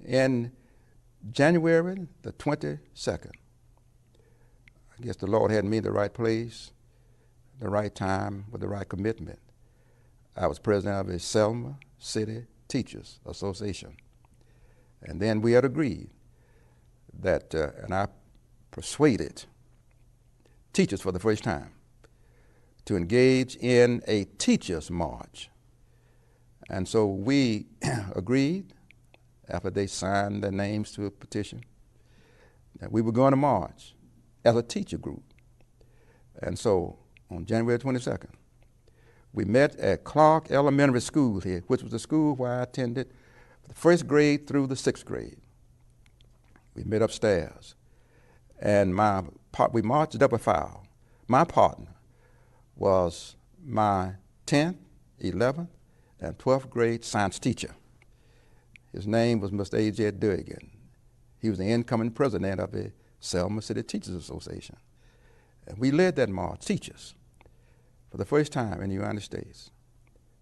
in January the 22nd, I guess the Lord had me in the right place, the right time, with the right commitment. I was president of the Selma City Teachers Association. And then we had agreed that, and I persuaded teachers for the first time to engage in a teachers' march. And so we agreed, after they signed their names to a petition, that we were going to march as a teacher group. And so on January 22nd, we met at Clark Elementary School here, which was the school where I attended the first grade through the sixth grade. We met upstairs, and we marched double file. My partner was my 10th, 11th, and 12th grade science teacher. His name was Mr. A.J. Durgan. He was the incoming president of the Selma City Teachers Association. And we led that march, teachers, for the first time in the United States,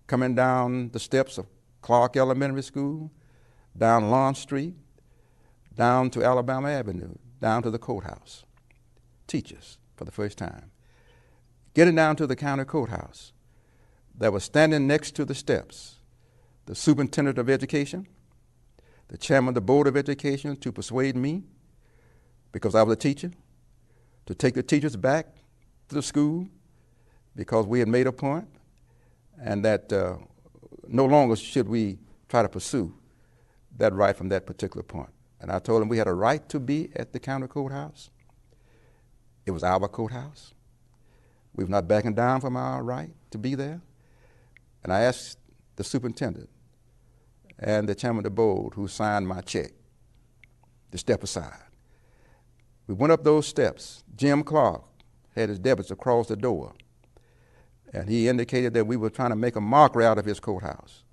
coming down the steps of Clark Elementary School, down Lawn Street, down to Alabama Avenue, down to the courthouse. Teachers, for the first time. Getting down to the county courthouse, that was standing next to the steps, the superintendent of education, the chairman of the board of education, to persuade me, because I was a teacher, to take the teachers back to the school, because we had made a point, and that no longer should we try to pursue that right from that particular point. And I told them we had a right to be at the county courthouse. It was our courthouse. We were not backing down from our right to be there. And I asked the superintendent and the chairman of the board, who signed my check, to step aside. We went up those steps. Jim Clark had his deputies across the door, and he indicated that we were trying to make a mockery out of his courthouse.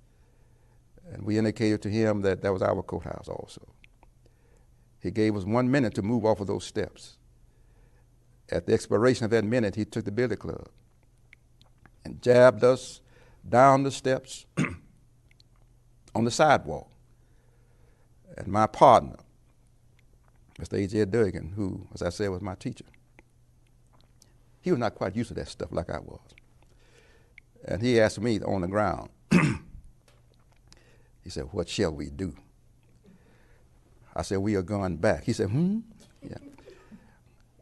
And we indicated to him that that was our courthouse also. He gave us 1 minute to move off of those steps. At the expiration of that minute, he took the billy club and jabbed us down the steps on the sidewalk. And my partner, Mr. A.J. Durgan, who, as I said, was my teacher, he was not quite used to that stuff like I was. And he asked me on the ground, he said, "What shall we do?" I said, "We are going back." He said, Yeah.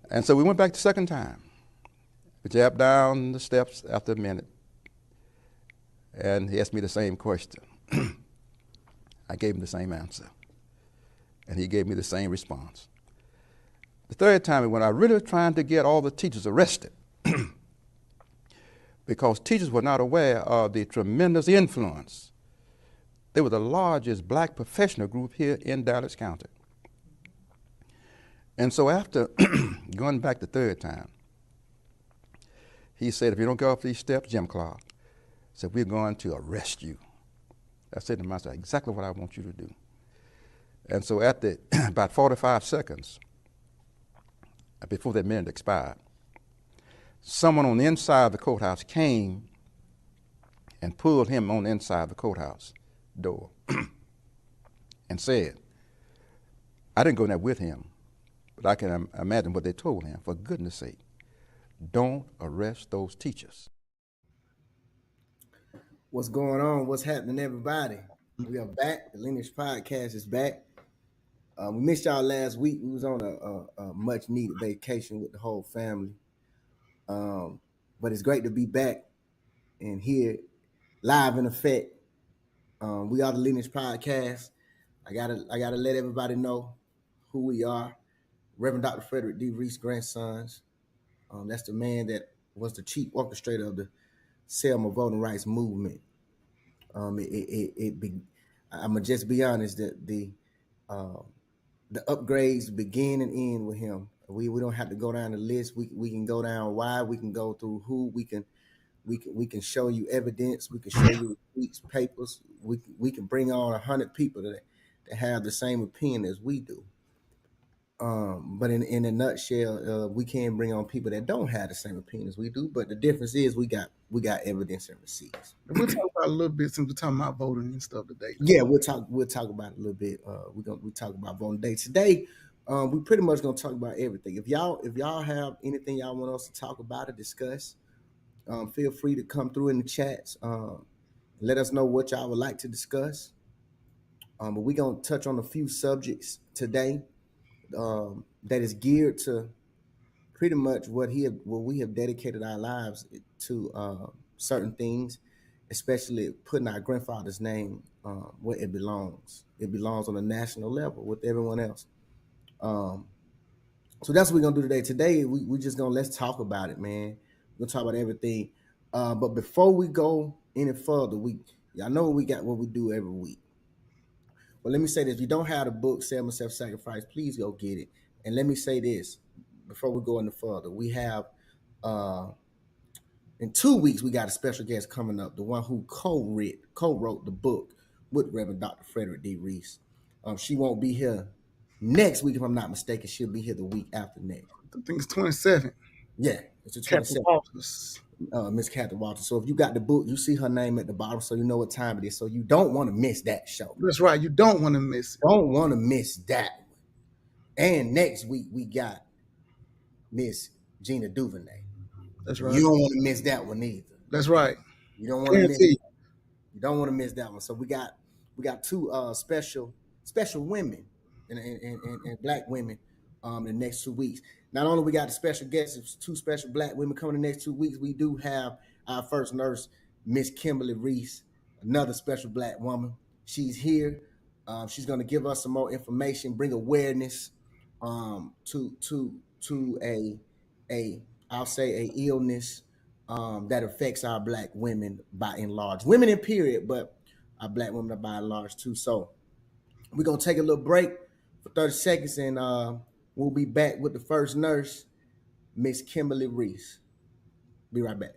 And so we went back the second time. We jabbed down the steps after a minute, and he asked me the same question. I gave him the same answer, and he gave me the same response. The third time we went, I really was trying to get all the teachers arrested because teachers were not aware of the tremendous influence. They were the largest black professional group here in Dallas County. And so after going back the third time, he said, "If you don't go off these steps," Jim Clark said, "we're going to arrest you." I said to myself, exactly what I want you to do. And so at about 45 seconds before that minute expired, someone on the inside of the courthouse came and pulled him on the inside of the courthouse door and said, I didn't go in there with him, but I can imagine what they told him. For goodness sake, don't arrest those teachers. What's going on? What's happening, everybody? We are back. The Lineage Podcast is back. We missed y'all last week. We was on a much needed vacation with the whole family. But it's great to be back and here live in effect. We are the Lineage Podcast. I gotta let everybody know who we are. Reverend Dr. Frederick D. Reese grandsons. That's the man that was the chief orchestrator of the Selma voting rights movement. I'm gonna just be honest that the upgrades begin and end with him. We don't have to go down the list. We can go down why. We can go through who. We can show you evidence. We can show you receipts, papers. We can bring on 100 people that have the same opinion as we do. But in a nutshell, we can bring on people that don't have the same opinions we do. But the difference is we got evidence and receipts. And we'll talk about a little bit since we're talking about voting and stuff today. Yeah, we'll talk about it a little bit. We talk about voting day today. We pretty much gonna talk about everything. If y'all have anything y'all want us to talk about or discuss, feel free to come through in the chats. Let us know what y'all would like to discuss. But we're gonna touch on a few subjects today that is geared to pretty much what we have dedicated our lives to, certain things, especially putting our grandfather's name where it belongs. It belongs on a national level with everyone else. Um, so that's what we're gonna do today. Today we just gonna let's talk about it, man. We're gonna talk about everything. But before we go any further, y'all know what we do every week. But let me say this: if you don't have the book, Selma Self Sacrifice, please go get it. And let me say this before we go any further: we have uh, in 2 weeks we got a special guest coming up, the one who co-wrote the book with Reverend Dr. Frederick D. Reese. She won't be here next week, if I'm not mistaken. She'll be here the week after next. I think it's 27. Yeah, it's the Captain 27th. Walters. Miss Catherine Walters. So if you got the book, you see her name at the bottom, so you know what time it is. So you don't want to miss that show. That's right. You don't want to miss it. Don't want to miss that one. And next week we got Miss Gina Duvernay. That's right. You don't want to miss that one either. That's right. You don't want to miss. Guaranteed. You don't want to miss that one. So we got two special women and black women the next 2 weeks. Not only we got the special guests, it's two special black women coming the next 2 weeks. We do have our first nurse, Miss Kimberly Reese, another special black woman. She's here. She's going to give us some more information, bring awareness to a I'll say a illness that affects our black women by and large. Women in period, but our black women are by and large too. So we're gonna take a little break for 30 seconds, and we'll be back with the first nurse, Miss Kimberly Reese. Be right back.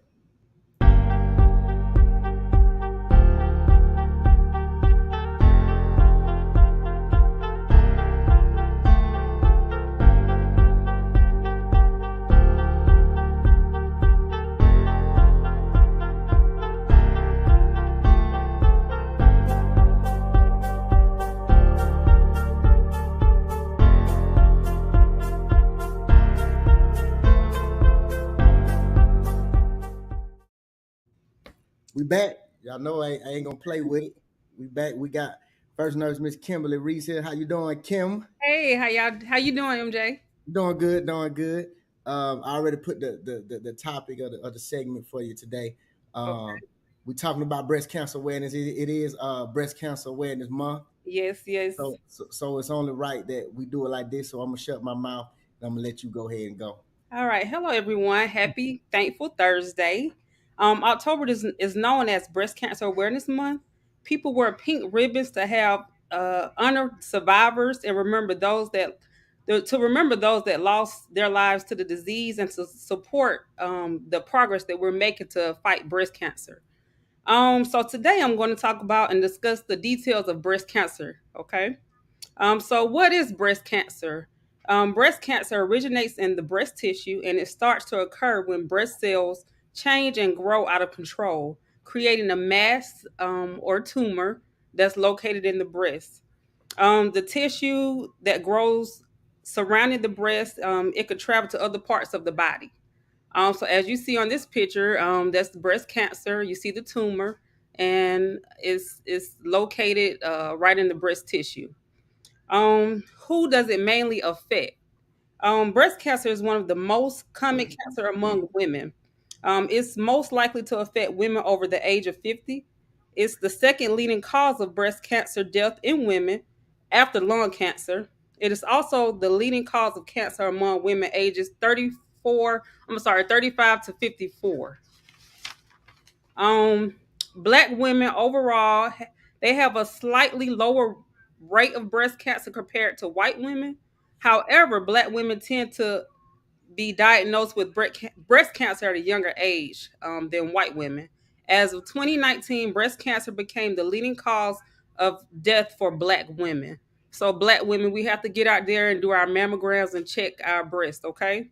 We back. Y'all know I ain't gonna play with it. We back. We got first nurse, Miss Kimberly Reese here. How you doing, Kim? Hey, how you doing, MJ? Doing good, doing good. I already put the topic of the segment for you today. Okay. We're talking about breast cancer awareness. It is Breast Cancer Awareness Month. Yes, yes. So it's only right that we do it like this. So I'm gonna shut my mouth and I'm gonna let you go ahead and go. All right. Hello, everyone. Happy Thankful Thursday. October is known as Breast Cancer Awareness Month. People wear pink ribbons to have honor survivors and remember those that lost their lives to the disease and to support the progress that we're making to fight breast cancer. So today I'm going to talk about and discuss the details of breast cancer. Okay. So what is breast cancer? Breast cancer originates in the breast tissue and it starts to occur when breast cells change and grow out of control, creating a mass or tumor that's located in the breast. The tissue that grows surrounding the breast, it could travel to other parts of the body. So as you see on this picture, that's the breast cancer. You see the tumor, and it's located right in the breast tissue. Who does it mainly affect? Breast cancer is one of the most common cancer among women. It's most likely to affect women over the age of 50. It's the second leading cause of breast cancer death in women after lung cancer. It is also the leading cause of cancer among women ages 35 to 54. Um, Black women overall, they have a slightly lower rate of breast cancer compared to white women. However, black women tend to be diagnosed with breast cancer at a younger age than white women. As of 2019, breast cancer became the leading cause of death for black women. So Black women, we have to get out there and do our mammograms and check our breast. Okay.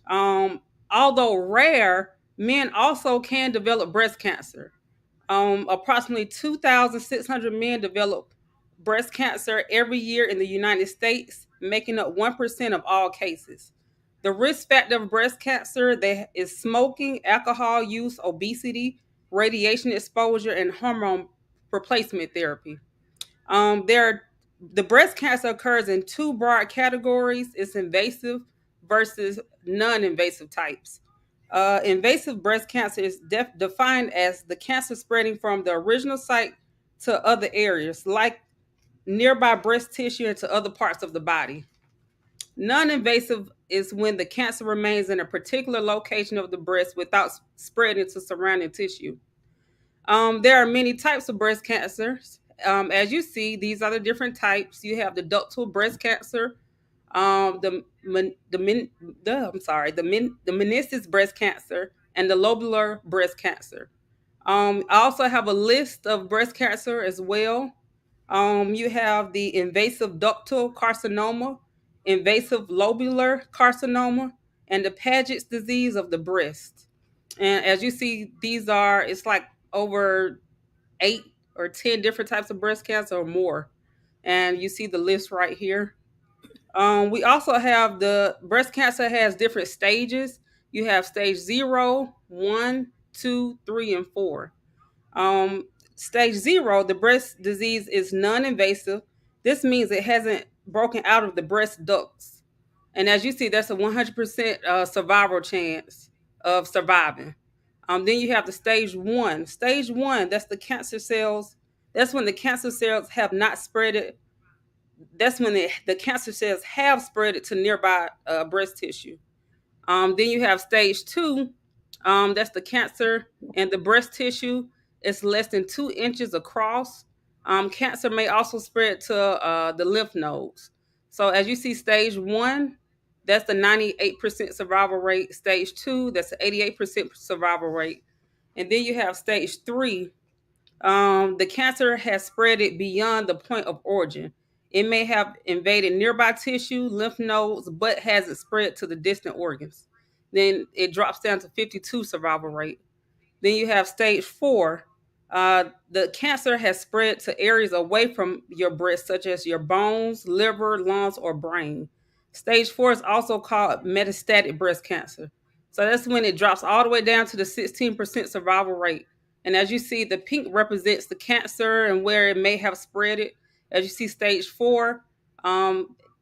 Although rare, men also can develop breast cancer. Approximately 2,600 men develop breast cancer every year in the United States, making up 1% of all cases. The risk factor of breast cancer is smoking, alcohol use, obesity, radiation exposure, and hormone replacement therapy. There, the breast cancer occurs in two broad categories: it's invasive versus non-invasive types. Invasive breast cancer is defined as the cancer spreading from the original site to other areas, like nearby breast tissue and to other parts of the body. Non-invasive is when the cancer remains in a particular location of the breast without spreading to surrounding tissue. There are many types of breast cancers. As you see, these are the different types. You have the ductal breast cancer, the meniscus breast cancer, and the lobular breast cancer. I also have a list of breast cancer as well. You have the invasive ductal carcinoma, invasive lobular carcinoma, and the Paget's disease of the breast. And as you see, it's like over 8 or 10 different types of breast cancer or more. And you see the list right here. We also have the breast cancer has different stages. You have stage 0, 1, 2, 3, and 4. Stage 0, the breast disease is non-invasive. This means it hasn't broken out of the breast ducts. And as you see, that's a 100% survival chance of surviving. Then you have the stage 1. Stage 1, that's the cancer cells. That's when the cancer cells have not spread it. That's when the cancer cells have spread it to nearby breast tissue. Then you have stage 2. That's the cancer and the breast tissue is less than 2 inches across. Cancer may also spread to the lymph nodes. So as you see, stage 1, that's the 98% survival rate. Stage 2, that's the 88% survival rate. And then you have stage 3. The cancer has spread it beyond the point of origin. It may have invaded nearby tissue, lymph nodes, but hasn't spread to the distant organs. Then it drops down to 52 survival rate. Then you have stage 4. The cancer has spread to areas away from your breast, such as your bones, liver, lungs, or brain. Stage 4 is also called metastatic breast cancer. So that's when it drops all the way down to the 16% survival rate. And as you see, the pink represents the cancer and where it may have spread it. As you see, stage 4,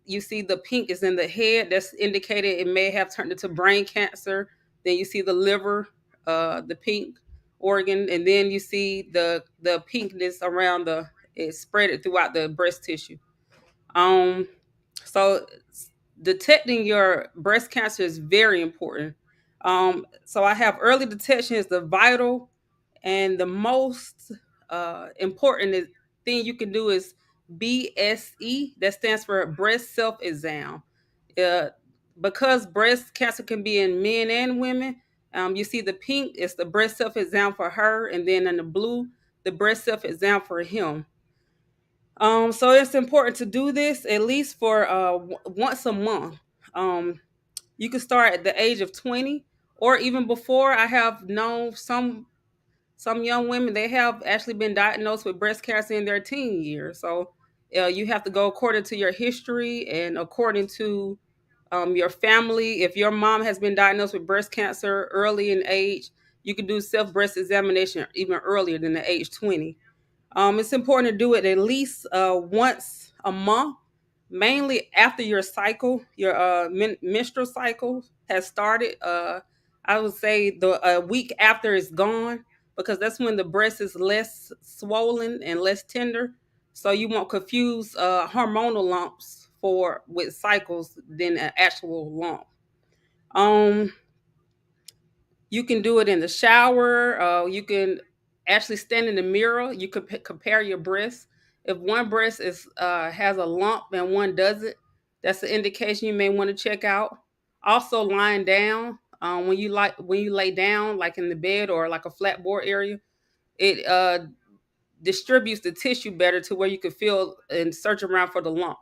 you see the pink is in the head. That's indicated it may have turned into brain cancer. Then you see the liver, the pink organ, and then you see the pinkness around it spread it throughout the breast tissue. So detecting your breast cancer is very important. So I have early detection is the vital and the most important thing you can do is BSE. That stands for breast self exam. Uh, because breast cancer can be in men and women, you see the pink is the breast self exam for her, and then in the blue, the breast self exam for him. So it's important to do this at least for once a month. You can start at the age of 20 or even before. I have known some young women, they have actually been diagnosed with breast cancer in their teen years. So you have to go according to your history and according to your family. If your mom has been diagnosed with breast cancer early in age, you can do self breast examination even earlier than the age 20. It's important to do it at least once a month, mainly after your cycle, your menstrual cycle has started. I would say the week after it's gone, because that's when the breast is less swollen and less tender. So you won't confuse hormonal lumps for with cycles than an actual lump. Um, you can do it in the shower. You can actually stand in the mirror. You could compare your breasts. If one breast is has a lump and one doesn't, that's an indication you may want to check out. Also, lying down when you lay down, like in the bed or like a flat board area, it distributes the tissue better to where you can feel and search around for the lump.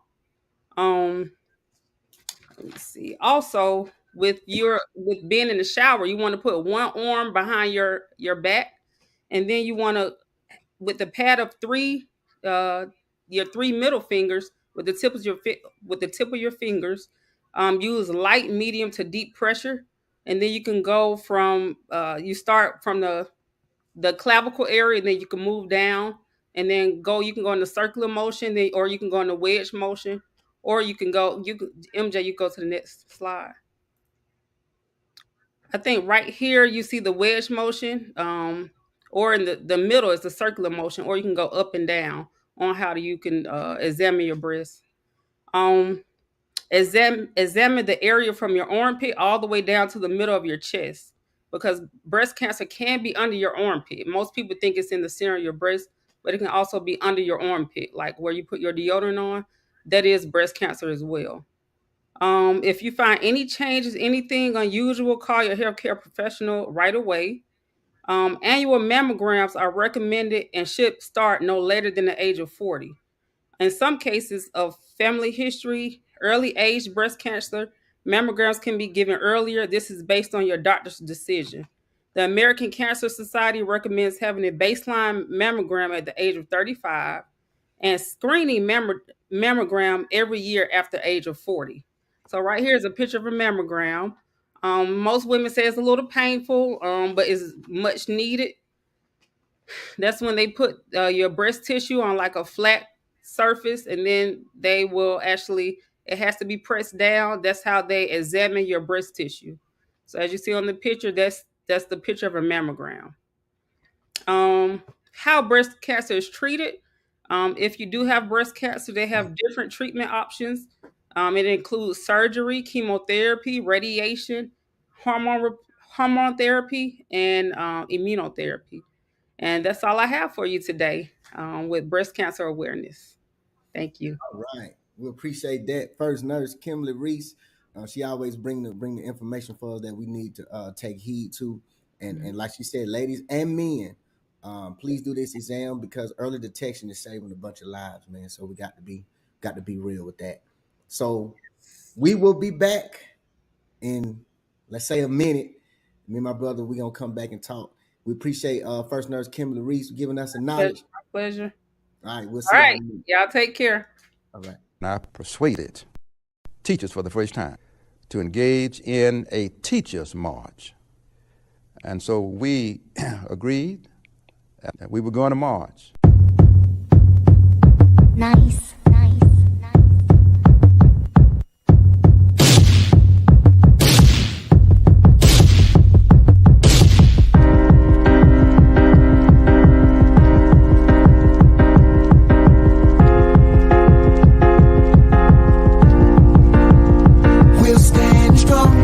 Let me see. Also, with being in the shower, you want to put one arm behind your back, and then you want to, with the pad of three, your three middle fingers with the tip of your fingers, use light, medium to deep pressure, and then you can go from you start from the clavicle area, and then you can move down, and then go. You can go in the circular motion, or you can go in the wedge motion, or you can go. MJ, you go to the next slide. I think right here you see the wedge motion, or in the middle is the circular motion, or you can go up and down on how you can examine your breast. Um, examine the area from your armpit all the way down to the middle of your chest, because breast cancer can be under your armpit. Most people think it's in the center of your breast, but it can also be under your armpit, like where you put your deodorant on. That is breast cancer as well. If you find any changes, anything unusual, call your healthcare professional right away. Annual mammograms are recommended and should start no later than the age of 40. In some cases of family history, early age breast cancer, mammograms can be given earlier. This is based on your doctor's decision. The American Cancer Society recommends having a baseline mammogram at the age of 35 and screening mammogram every year after the age of 40. So right here is a picture of a mammogram. Most women say it's a little painful, but it's much needed. That's when they put your breast tissue on like a flat surface, and then they will actually, it has to be pressed down. That's how they examine your breast tissue. So as you see on the picture, that's the picture of a mammogram. How breast cancer is treated. If you do have breast cancer, they have different treatment options. It includes surgery, chemotherapy, radiation, hormone therapy, and immunotherapy. And that's all I have for you today with breast cancer awareness. Thank you. All right, we appreciate that. First nurse Kimberly Reese, she always bring the information for us that we need to take heed to, and like she said, ladies and men, please do this exam, because early detection is saving a bunch of lives, man. So we got to be real with that. So we will be back in, let's say, a minute. Me and my brother, we gonna come back and talk. We appreciate first nurse Kimberly Reese giving us a knowledge. Pleasure. All right, we'll see. All right, y'all take care. All right. And I persuaded teachers for the first time to engage in a teachers' march. And so we agreed that we were going to march. Nice. We'll stand strong.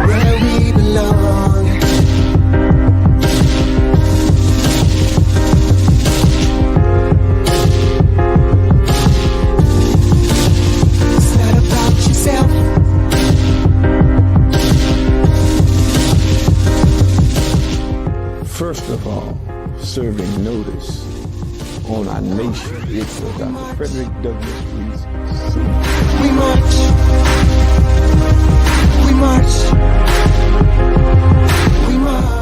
Where we belong. It's not about yourself. First of all, serving notice on our nation. It's Dr. Frederick Douglass Reese. We march. We march. We march.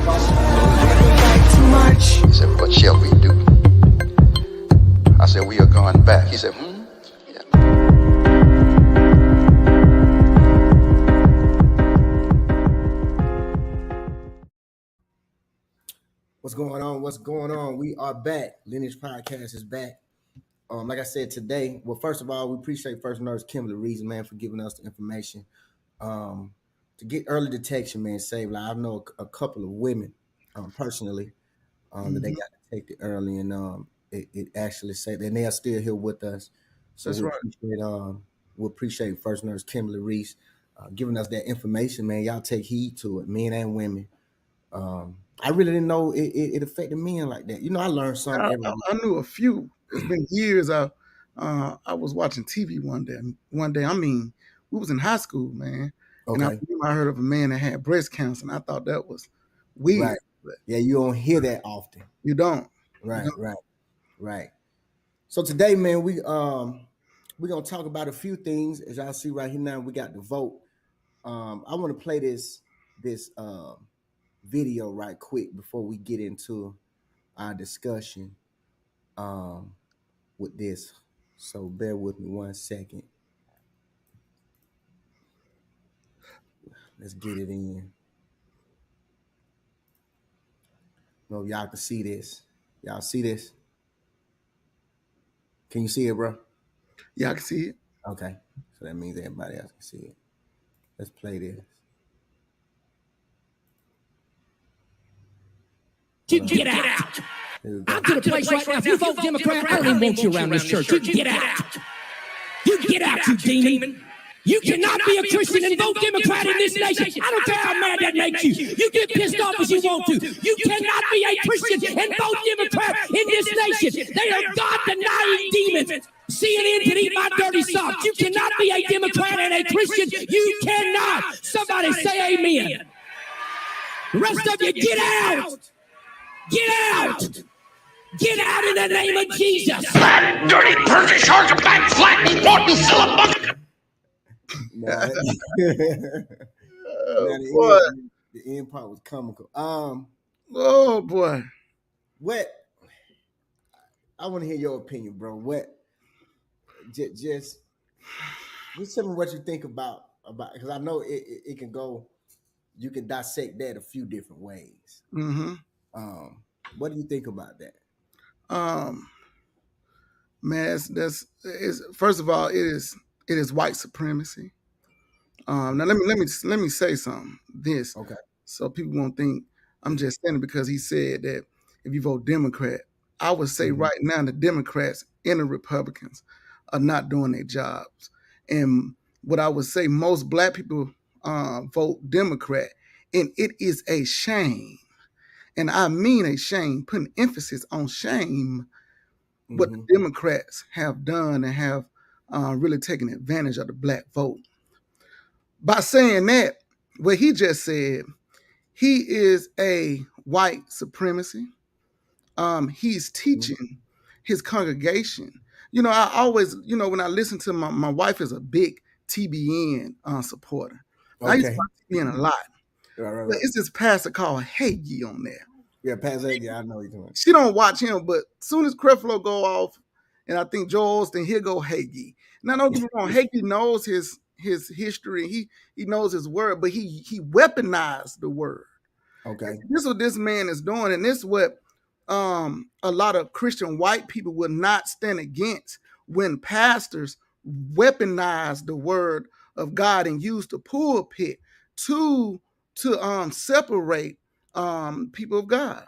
Right to march. He said, what shall we do? I said, we are going back. He said, Yeah. What's going on? What's going on? We are back. Lineage Podcast is back. Like I said today, well, first of all, we appreciate first nurse Kimberly Reese, man, for giving us the information. To get early detection, man, save lives. I know a couple of women, personally, that they got detected early, and it actually saved, and they are still here with us. So That's we right. appreciate, we appreciate first nurse Kimberly Reese. giving us that information, man. Y'all take heed to it, men and women. I really didn't know it affected men like that. You know, I learned something every week. I knew a few. It's been years. I was watching TV one day. I mean, we was in high school, man. And Okay. I heard of a man that had breast cancer, and I thought that was weird. Right. Yeah, you don't hear that often. You don't. Right, You know? right. So today, man, we're gonna talk about a few things. As y'all see right here now, we got the vote. I want to play this video right quick before we get into our discussion with this. So bear with me 1 second. Let's get it in. No, y'all can see this. Y'all see this? Can you see it, bro? Yeah, I can see it. Okay. So that means everybody else can see it. Let's play this. Get out. Here we go. I'm to the place right now. If you vote Democrat, I don't even want you around this church. You get out. You get out, you demon. You cannot be a Christian and vote Democrat in this nation. I don't care how mad that makes you. You get pissed off as you want to. You cannot be a Christian and vote Democrat in this nation. They are God-denying demons. CNN can eat my dirty socks. You cannot be a Democrat and a Christian. You cannot. Somebody say amen. The rest of you, get out. Get out. Get out in the name of Jesus. Dirty Turkish heart, back flat, rotten syllable. Now, Boy. the end part was comical. Oh boy. What? I want to hear your opinion, bro. What? Just tell me what you think about because I know it can go. You can dissect that a few different ways. Mm-hmm. What do you think about that? Man, that's first of all, it is white supremacy. Now let me say something. This, Okay. so people won't think I'm just saying it because he said that if you vote Democrat, I would say right now the Democrats and the Republicans are not doing their jobs. And what I would say, most black people vote Democrat, and it is a shame. And I mean a shame, putting emphasis on shame, what the Democrats have done and have really taken advantage of the black vote. By saying that, what he just said, he is a white supremacy. He's teaching his congregation. You know, I always, when I listen to my wife is a big TBN supporter. I used to watch TBN a lot. Right. But it's this pastor called Hagee on there. Yeah, Pastor Hagee, I know you're doing. She don't watch him, but soon as Creflo go off, and I think Joel Osteen, he'll go Hagee. Now, don't get me wrong, Hagee knows his history, he knows his word, but he weaponized the word. Okay. This is what this man is doing, and this is what a lot of Christian white people will not stand against when pastors weaponize the word of God and use the pulpit to separate people of God.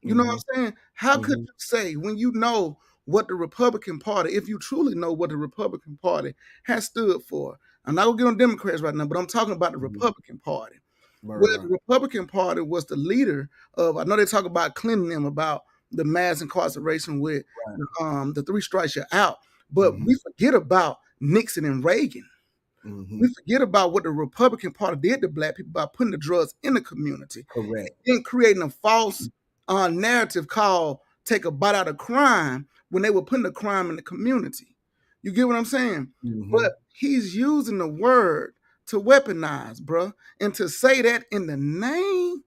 You know what I'm saying? How could you say when you know what the Republican Party, if you truly know what the Republican Party has stood for? I'm not gonna get on Democrats right now, but I'm talking about the Republican Party. Where the Republican Party was the leader of, I know they talk about Clinton them about the mass incarceration with the 3 strikes you're out, but we forget about Nixon and Reagan. We forget about what the Republican Party did to black people by putting the drugs in the community. Correct. And creating a false narrative called take a bite out of crime when they were putting the crime in the community. You get what I'm saying? But he's using the word to weaponize, bro, and to say that in the name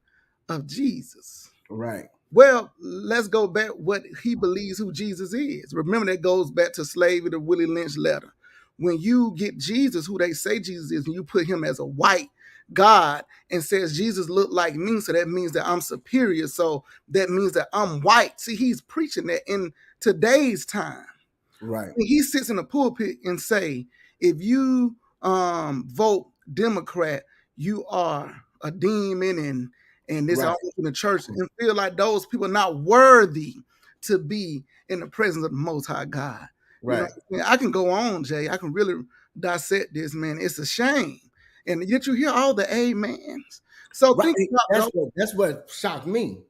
of Jesus. Right. Well, let's go back what he believes who Jesus is. Remember, that goes back to slavery, the Willie Lynch letter. When you get Jesus, who they say Jesus is, and you put him as a white God and says Jesus looked like me, so that means that I'm superior. So that means that I'm white. See, he's preaching that in today's time. Right. He sits in the pulpit and say, if you vote Democrat, you are a demon and this all in the church, and feel like those people are not worthy to be in the presence of the Most High God. Right. You know, I can go on, Jay. I can really dissect this, man. It's a shame. and yet you hear all the amens. So Right. think about That's what shocked me.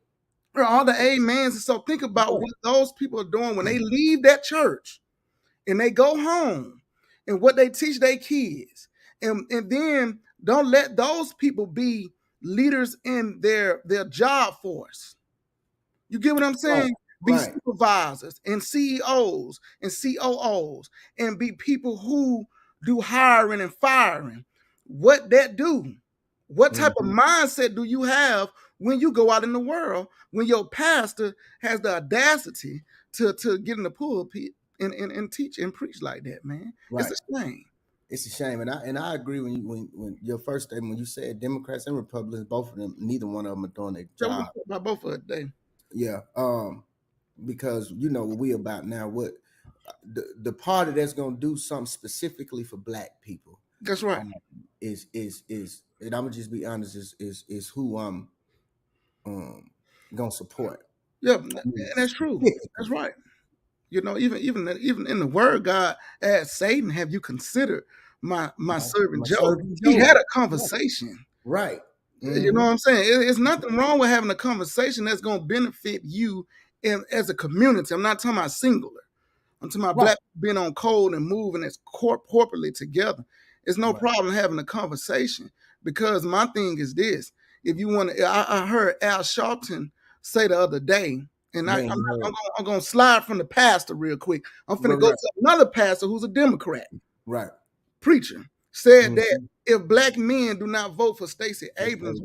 all the amens. And so think about Right. what those people are doing when they leave that church and they go home and what they teach their kids. And then don't let those people be leaders in their job force. You get what I'm saying? Be Right. supervisors and CEOs and COOs and be people who do hiring and firing. What that do? What type of mindset do you have when you go out in the world, when your pastor has the audacity to get in the pulpit and teach and preach like that, man? Right. It's a shame. It's a shame, and I agree when your first statement, when you said Democrats and Republicans, both of them, neither one of them are doing their So we job. talk about both of it today. Yeah, because you know what we about now. What the party that's gonna do something specifically for Black people That's right. is, and I'm gonna just be honest, is who I'm gonna support. Yeah, and that's true. That's right. You know, even in the word, God asked Satan, "Have you considered my servant My Job?" servant He Job. had a conversation. Right. You know what I'm saying? It's nothing wrong with having a conversation that's going to benefit you as a community. I'm not talking about singular. I'm talking about Right. Black being on code and moving as corporately together. It's no Right. problem having a conversation, because my thing is this: if you want to, I heard Al Sharpton say the other day, and Man, I'm going to slide from the pastor real quick. I'm finna Right, go right. to another pastor who's a Democrat Right. preacher, said Mhm. that if Black men do not vote for Stacey Abrams,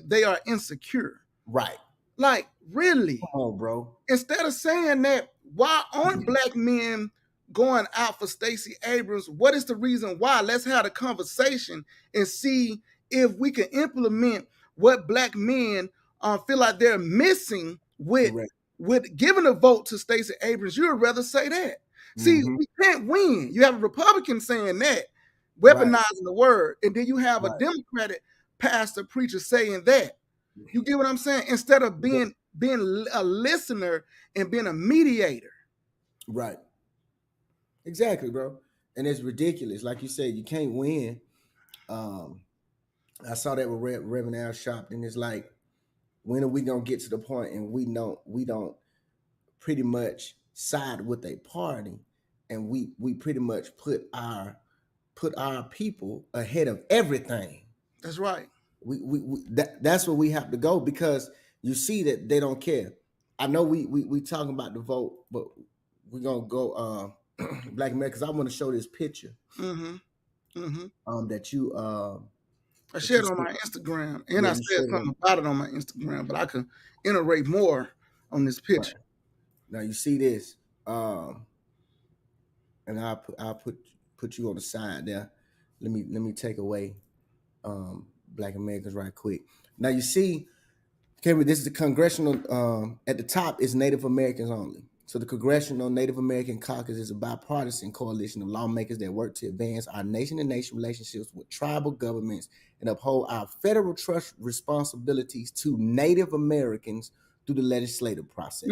they are insecure. Right. Like, really? Come on, bro. Instead of saying that, why aren't Black men going out for Stacey Abrams? What is the reason why? Let's have a conversation and see if we can implement what Black men feel like they're missing with Correct. giving a vote to Stacey Abrams. You would rather say that. See, Mhm. we can't win. You have a Republican saying that, Right. weaponizing the word, and then you have a Right. Democratic pastor preacher saying that. You get what I'm saying? Instead of being a listener and being a mediator. Right. Exactly, bro. And it's ridiculous. Like you said, you can't win. I saw that with Reverend Al Sharpton. It's like, when are we gonna get to the point and we don't pretty much side with a party, and we pretty much put our people ahead of everything. That's right. That's where we have to go, because you see that they don't care. I know we talking about the vote, but we're gonna go Black America, because I want to show this picture that you I shared it on my Instagram, and Yeah, I you said shared it something about it on my Instagram, but I could iterate more on this picture. Right. Now you see this, and I'll put you on the side there. Let me take away Black Americans right quick. Now you see, okay, this is the congressional. At the top is Native Americans only. So the Congressional Native American Caucus is a bipartisan coalition of lawmakers that work to advance our nation-to-nation relationships with tribal governments and uphold our federal trust responsibilities to Native Americans through the legislative process.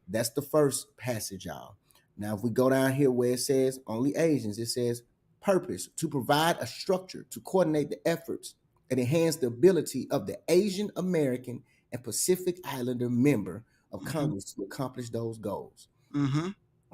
That's the first passage, y'all. Now, if we go down here where it says only Asians, it says purpose: to provide a structure to coordinate the efforts and enhance the ability of the Asian American and Pacific Islander member of Congress to accomplish those goals.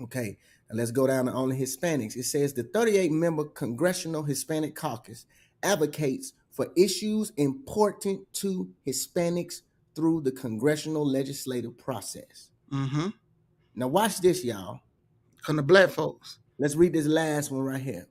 Okay, and let's go down to only Hispanics. It says the 38-member Congressional Hispanic Caucus advocates for issues important to Hispanics through the congressional legislative process. Now watch this, y'all. From the Black folks. Let's read this last one right here.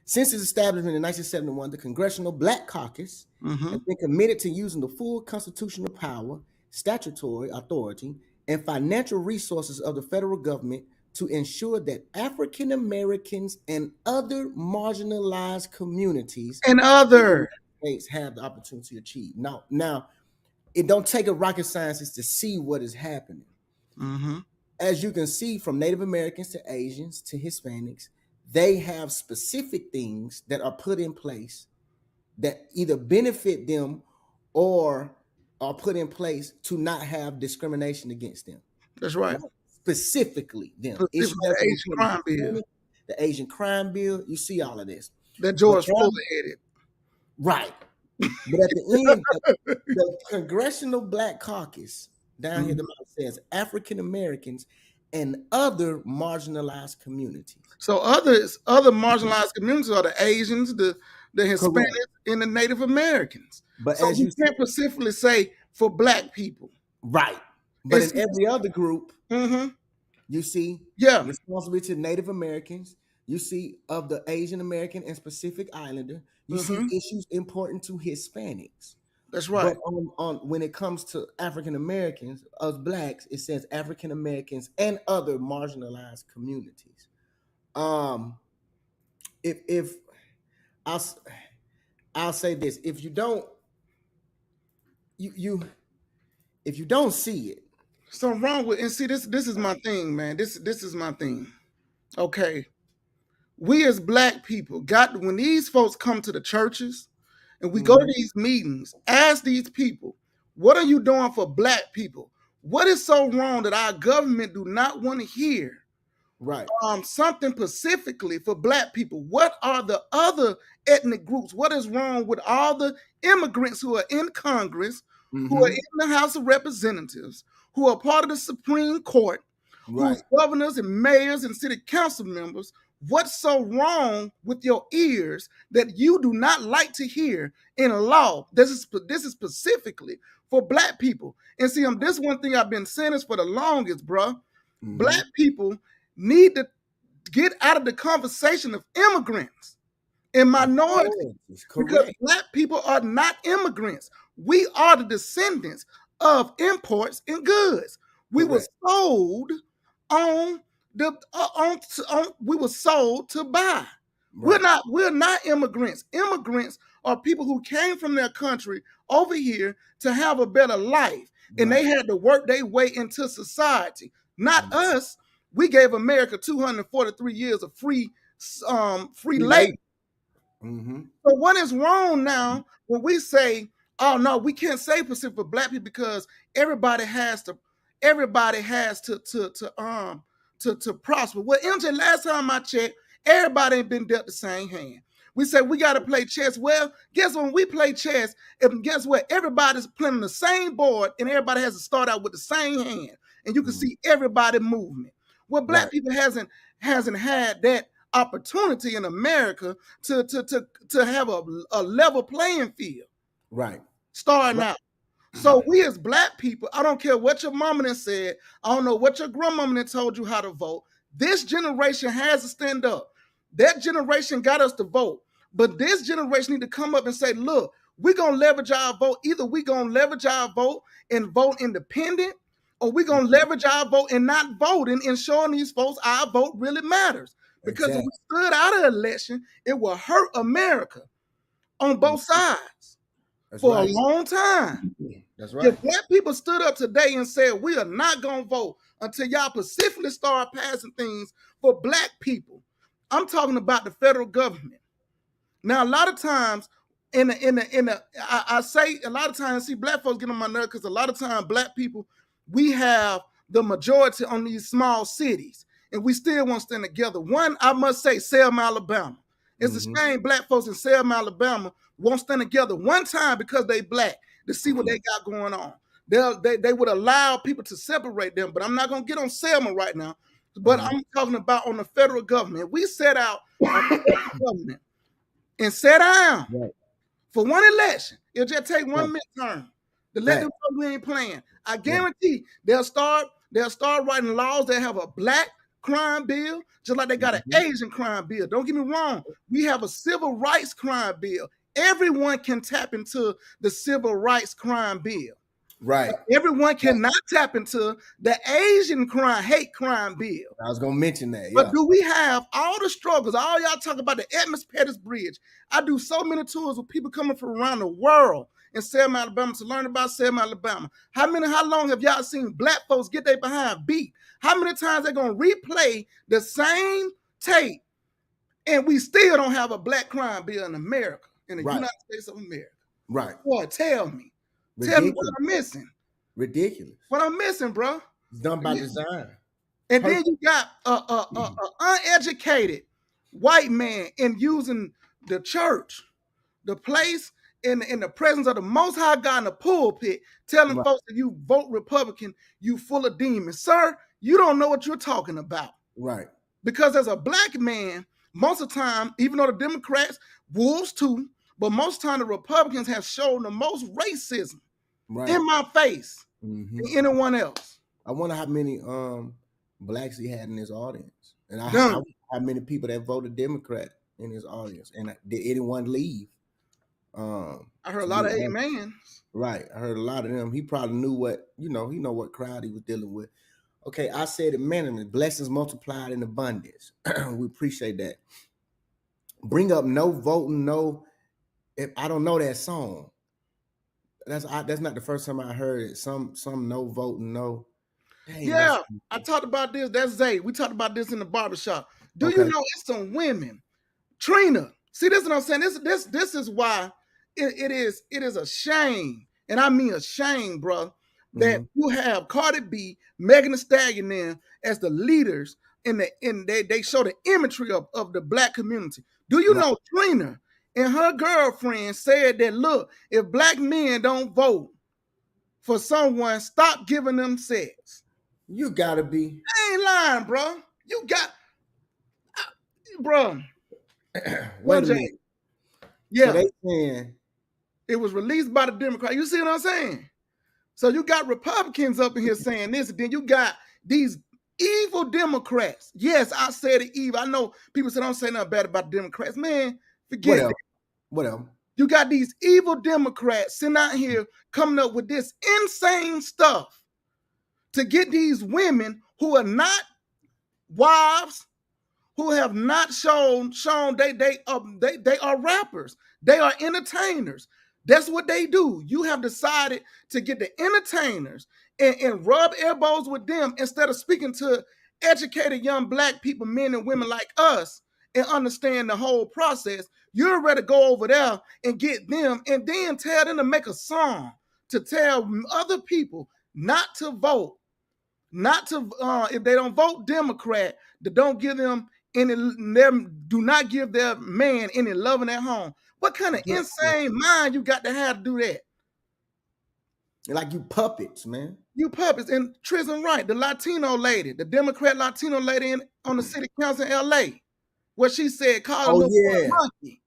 Since its establishment in 1971, the Congressional Black Caucus has been committed to using the full constitutional power, statutory authority, and financial resources of the federal government to ensure that African Americans and other marginalized communities and other states have the opportunity to achieve. Now, it don't take a rocket scientist to see what is happening. As you can see, from Native Americans to Asians to Hispanics, they have specific things that are put in place that either benefit them or are put in place to not have discrimination against them. That's right. Specifically them. Specifically the Asian crime bill. The Asian crime bill. You see all of this. That George Floyd headed. Right. But at the end, the Congressional Black Caucus down here, the mouth says African Americans and other marginalized communities. So other marginalized communities are the Asians, the Hispanics, and the Native Americans. But So as you you can't specifically say for Black people. right, but It's- in every other group, Mhm. you see Yeah. responsibility to Native Americans. You see of the Asian American and Pacific Islander. You see issues important to Hispanics. That's right. But on when it comes to African Americans, us blacks, it says African Americans and other marginalized communities. If I'll say this, if you don't if you don't see it, Something wrong with, and see, this is my thing, man. This is my thing. Okay. We as Black people got, when these folks come to the churches and we go to these meetings, ask these people, what are you doing for Black people? What is so wrong that our government do not want to hear right? something specifically for Black people? What are the other ethnic groups? What is wrong with all the immigrants who are in Congress, who are in the House of Representatives, who are part of the Supreme Court, who's governors and mayors and city council members? What's so wrong with your ears that you do not like to hear in law? This is specifically for Black people. And see, this one thing I've been saying this for the longest, bro. Black people need to get out of the conversation of immigrants and minorities, because Black people are not immigrants. We are the descendants of imports and goods. We were sold on the we were sold to buy. We're not immigrants. Immigrants are people who came from their country over here to have a better life, and they had to work their way into society. Not us. We gave America 243 years of free labor. So what is wrong now when we say, oh no, we can't say Pacific for Black people because everybody has to prosper. Well, MJ, last time I checked, everybody ain't been dealt the same hand. We say we got to play chess. Well, guess when we play chess, and guess what? Everybody's playing the same board, and everybody has to start out with the same hand, and you can see everybody movement. Well, Black people hasn't had that opportunity in America to have a level playing field. Starting out. So we as Black people, I don't care what your mama done said, I don't know what your grandmama done told you how to vote. This generation has to stand up. That generation got us to vote. But this generation need to come up and say, look, we're going to leverage our vote. Either we're going to leverage our vote and vote independent, or we're going to leverage our vote and not voting and showing these folks our vote really matters. Because if we stood out of election, it will hurt America on both sides for a long time. That's right. If Black people stood up today and said, we are not going to vote until y'all specifically start passing things for Black people. I'm talking about the federal government. Now, a lot of times, I say a lot of times, see, Black folks get on my nerves because a lot of times Black people, we have the majority on these small cities, and we still want to stand together. One, I must say, Selma, Alabama. It's a shame Black folks in Selma, Alabama won't stand together one time because they Black to see what they got going on. They would allow people to separate them, but I'm not going to get on Selma right now. But I'm talking about on the federal government. We set out on the federal government and set down for one election. It'll just take one midterm to let them know we ain't playing. I guarantee they'll start writing laws that have a Black crime bill, just like they got an Asian crime bill. Don't get me wrong. We have a civil rights crime bill. Everyone can tap into the civil rights crime bill. Right. Everyone cannot tap into the Asian hate crime bill. I was going to mention that. But do we have all the struggles? All y'all talk about the Edmonds Pettus Bridge. I do so many tours with people coming from around the world in Selma, Alabama to learn about Selma, Alabama. How long have y'all seen Black folks get their behind beat? How many times they going to replay the same tape and we still don't have a Black crime bill in America, in the United States of America? Right. Boy, tell me. Ridiculous. Tell me what I'm missing. Ridiculous. What I'm missing, bro. It's done by design. And then you got a uneducated white man in using the church the place in the presence of the Most High God in the pulpit, telling Right. folks that you vote Republican, you full of demons. Sir, you don't know what you're talking about. Right. Because as a black man, most of the time, even though the Democrats, wolves too, but most of the time the Republicans have shown the most racism Right. in my face Mhm. than anyone else. I wonder how many blacks he had in his audience, and None. how many people that voted Democrat in his audience, and did anyone leave? I heard a to lot be of honest. amens. Right, I heard a lot of them. He probably knew what he know what crowd he was dealing with. Okay, I said it minimally. Blessings multiplied in abundance. We appreciate that. Bring up no voting, no. If I don't know that song, that's not the first time I heard it. Some no voting, no. Dang, Yeah, I talked about this. That's Zay. We talked about this in the barbershop. Do you Okay. know it's some women? Trina, see, this is what I'm saying. This is why it is a shame, and I mean a shame, bro, that you have Cardi B, Megan Thee Stallion there as the leaders they show the imagery of the black community. Do you Right. know Trina and her girlfriend said that, look, if black men don't vote for someone, stop giving them sex. You gotta be. I ain't lying, bro. You got, bro. Wait a Jay. minute. Yeah. So they saying It was released by the Democrat. You see what I'm saying? So you got Republicans up in here saying this, and then you got these evil Democrats. Yes, I said it evil. I know people say don't say nothing bad about the Democrats. Man, forget it. whatever. You got these evil Democrats sitting out here coming up with this insane stuff to get these women who are not wives, who have not shown they are rappers, they are entertainers. That's what they do. You have decided to get the entertainers and rub elbows with them instead of speaking to educated young black people, men and women like us, and understand the whole process. You're ready to go over there and get them and then tell them to make a song to tell other people not to vote, not to if they don't vote Democrat, to don't give them do not give their man any loving at home. What kind of insane mind you got to have to do that? Like you puppets, man. You puppets. And Tristan Wright, the Latino lady, the Democrat Latino lady on the city council in LA, where she said, call a little boy a monkey.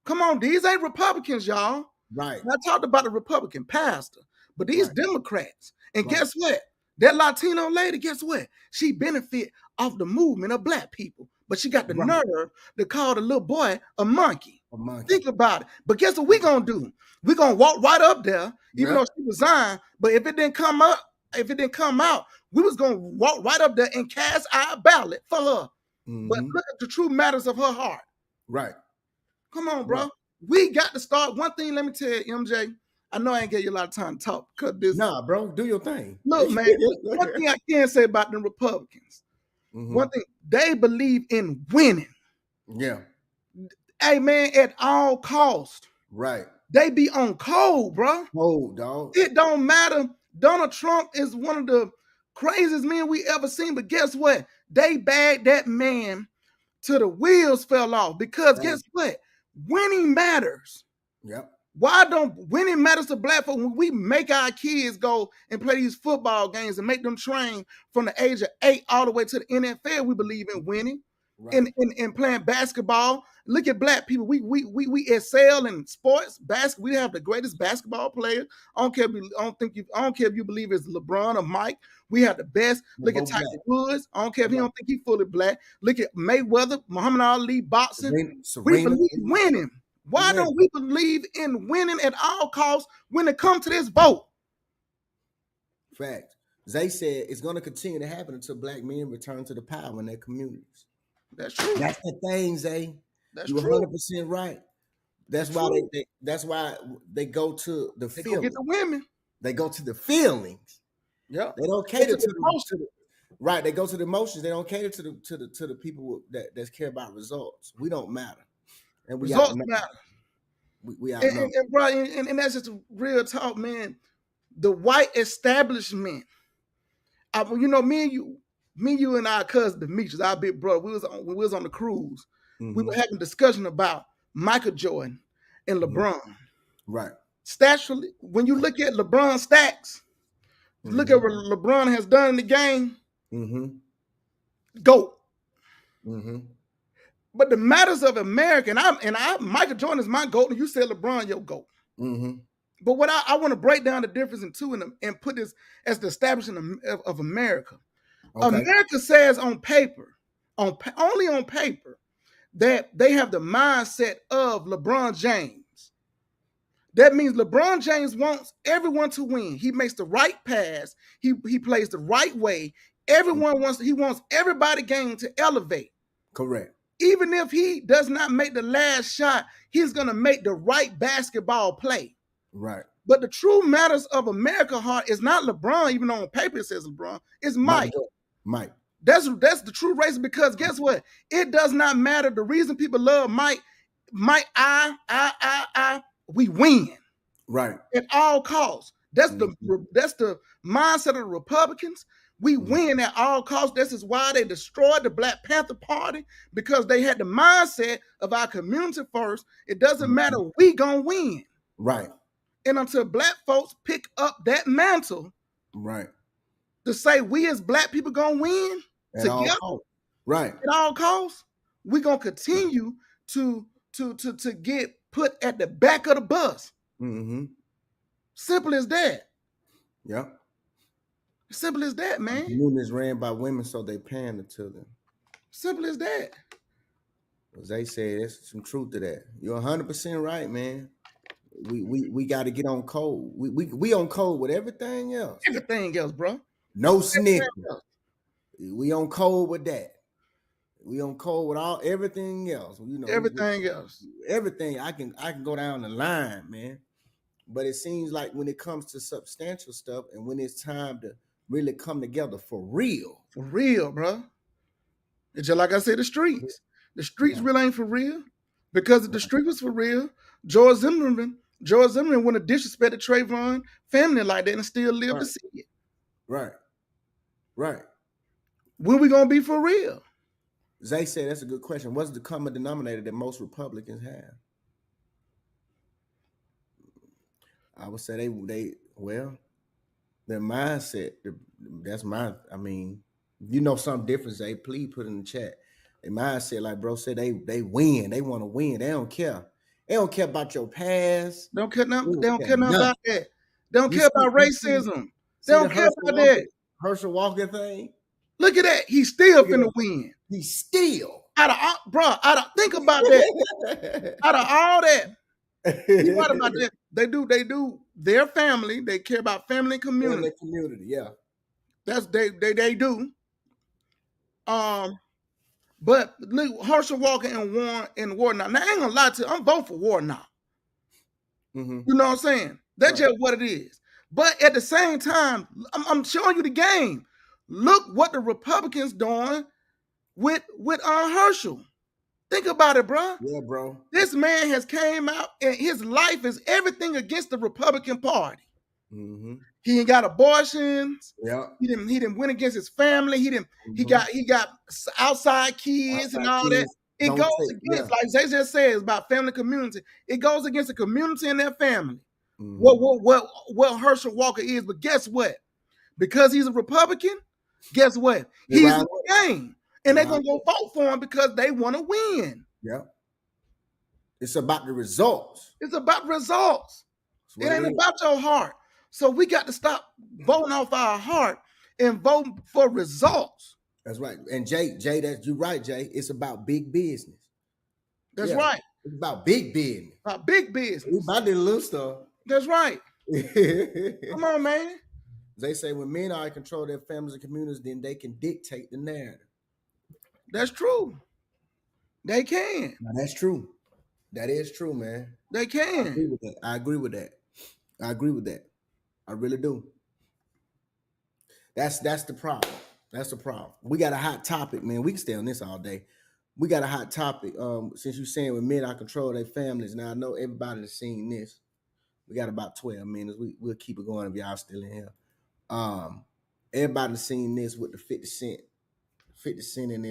Come on, these ain't Republicans, y'all. Right. And I talked about the Republican pastor, but these Democrats. And guess what? That Latino lady, guess what? She benefit off the movement of black people, but she got the nerve to call the little boy a monkey. A monkey. Think about it. But guess what we gonna do? We gonna walk right up there, even though she resigned. But if it didn't come out, we was gonna walk right up there and cast our ballot for her. But look at the true matters of her heart. Right. Come on, bro. We got to start. One thing, let me tell you, MJ. I know I ain't gave you a lot of time to talk. Nah, bro, do your thing. Look, man, one thing I can say about the Republicans, one thing, they believe in winning. Yeah. Hey, man, at all cost. Right. They be on cold, bro. Cold, dog. It don't matter. Donald Trump is one of the craziest men we ever seen, but guess what? They bagged that man till the wheels fell off because guess what? Winning matters. Yep. Why don't winning matters to black folks? When we make our kids go and play these football games and make them train from the age of 8 all the way to the NFL, we believe in winning. In playing basketball. Look at black people. We excel in sports. We have the greatest basketball players. I don't care if you believe it's LeBron or Mike. We have the best. Look at Tiger Woods. I don't care if he don't think he's fully black. Look at Mayweather, Muhammad Ali, boxing. We believe in winning. Why don't we believe in winning at all costs when it comes to this vote? Fact. Zay said it's going to continue to happen until black men return to the power in their communities. That's true. That's the thing, Zay. That's You're true. 100% right. That's why that's why they go to the They feelings. go get the women. They go to the feelings. Yeah. They don't cater to the right. They go to the emotions. They don't cater to the people that care about results. We don't matter, and we results matter. We out. And that's just real talk, man. The white establishment. Me and you and our cousin Demetrius, our big brother, we was on the cruise. We were having a discussion about Michael Jordan and LeBron. Right. Statually, when you look at LeBron stats, look at what LeBron has done in the game, Mm-hmm. GOAT. Mm-hmm. But the matters of America, and I Michael Jordan is my GOAT, and you said LeBron your GOAT. Mm-hmm. But what I want to break down the difference in two and put this as the establishment of America. Okay. America says on paper, only on paper, that they have the mindset of LeBron James. That means LeBron James wants everyone to win. He makes the right pass. He plays the right way. He wants everybody game to elevate. Correct. Even if he does not make the last shot, he's going to make the right basketball play. Right. But the true matters of America heart is not LeBron, even though on paper it says LeBron. It's Mike. Mike. That's the true reason, because guess what? It does not matter. The reason people love Mike, we win. Right. At all costs. That's the mindset of the Republicans. We win at all costs. This is why they destroyed the Black Panther Party, because they had the mindset of our community first. It doesn't matter. We gonna win. Right. And until Black folks pick up that mantle, right, to say we as Black people gonna win together, right, at all costs, we gonna continue to get put at the back of the bus. Mm-hmm. Simple as that. Yep. Simple as that, man. The community is ran by women, so they pander to them. Simple as that. As they say, there's some truth to that. You're 100% right, man. We got to get on code. We on code with everything else. Everything else, bro. No snitching. We on code with that. We on code with everything else. You know, everything else. Everything. I can go down the line, man. But it seems like when it comes to substantial stuff and when it's time to really come together for real, bro. It's just like I said, the streets really ain't for real. Because if the street was for real, George Zimmerman wouldn't have disrespected Trayvon family like that and still live to see it. Right. Right. When we gonna be for real? Zay said that's a good question. What's the common denominator that most Republicans have? I would say their mindset. That's I mean, you know something different, Zay, please put in the chat. Their mindset, like bro said, they win. They want to win. They don't care. They don't care about your past. They don't care nothing about that. They don't care about racism. They don't care about that. Herschel Walker thing. Look at that. He's still finna win. He's still. Think about that. Out of all that, you right about that. They do their family. They care about family and community. Family community, yeah. That's they do. But look, Herschel Walker and Warnock. Now I ain't gonna lie to you, I'm voting for Warnock. Mm-hmm. You know what I'm saying? That's just what it is. But at the same time, I'm showing you the game. Look what the Republicans doing with Herschel. Think about it, bro. Yeah, bro. This man has came out and his life is everything against the Republican Party. Mm-hmm. He ain't got abortions. Yeah. He didn't win against his family. He got outside kids and all that. It goes against, like Zay just says about family community. It goes against the community and their family. Mm-hmm. What Herschel Walker is, but guess what? Because he's a Republican, guess what? He's in the game. And they're gonna go vote for him because they want to win. Yeah. It's about the results. It's about results. It ain't about your heart. So we got to stop voting off our heart and vote for results. That's right. And Jay, you're right, Jay. It's about big business. That's right. It's about big business. About big business. It's about the little stuff. That's right. Come on, man. They say when men are in control of their families and communities, then they can dictate the narrative. That's true. They can. Now, that's true. That is true, man. They can. I agree with that. I really do. That's the problem. That's the problem. We got a hot topic, man. We can stay on this all day. We got a hot topic. Since you're saying when men are in control of their families, now I know everybody's seen this. We got about 12 minutes. We'll keep it going if y'all still in here. Everybody's seen this with the 50 Cent. 50 Cent and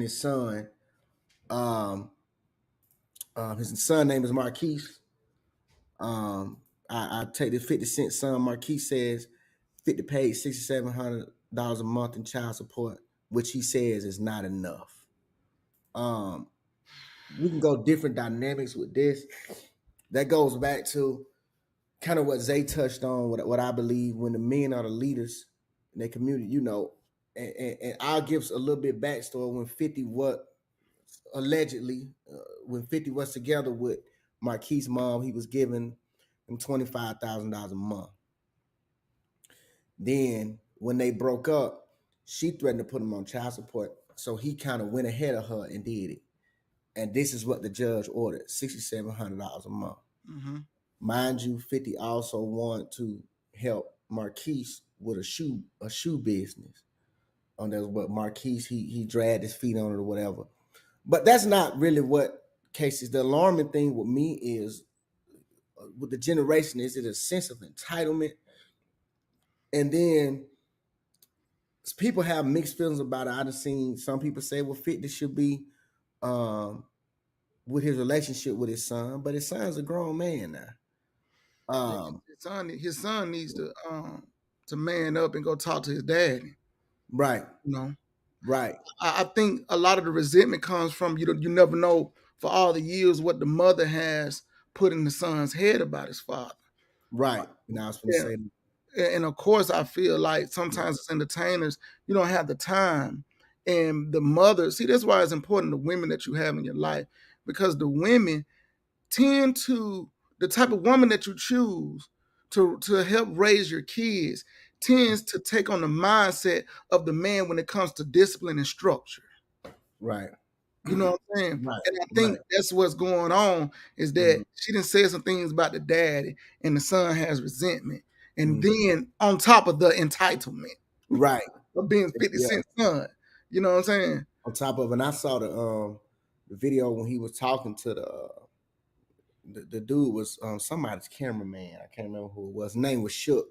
his son. His son name is Marquise. I take the 50 Cent son. Marquise says 50 paid $6,700 a month in child support, which he says is not enough. We can go different dynamics with this. That goes back to kind of what Zay touched on, what I believe when the men are the leaders in their community, you know, and I'll give a little bit backstory when 50 allegedly, when 50 was together with Marquise' mom, he was giving him $25,000 a month. Then when they broke up, she threatened to put him on child support. So he kind of went ahead of her and did it. And this is what the judge ordered, $6,700 a month. Mm-hmm. Mind you, 50 also wanted to help Marquise with a shoe business. That's what Marquise, he dragged his feet on it or whatever. But that's not really what cases. The alarming thing with me is with the generation, is it a sense of entitlement? And then people have mixed feelings about it. I've seen some people say, well, 50 should be with his relationship with his son, but his son's a grown man now. His son needs to man up and go talk to his daddy. Right. You know? Right. I think a lot of the resentment comes from you never know for all the years what the mother has put in the son's head about his father. Right. Now I was going to say that. And of course, I feel like sometimes as entertainers, you don't have the time. And the mother, see, that's why it's important the women that you have in your life, because the women tend to, the type of woman that you choose to help raise your kids tends to take on the mindset of the man when it comes to discipline and structure. Right. You know what I'm saying? Right. And I think that's what's going on, is that she done said some things about the daddy and the son has resentment. And then on top of the entitlement. Right. Of being 50 Cent's son. You know what I'm saying? On top of, and I saw the video when he was talking to the dude was somebody's cameraman. I can't remember who it was. His name was Shook.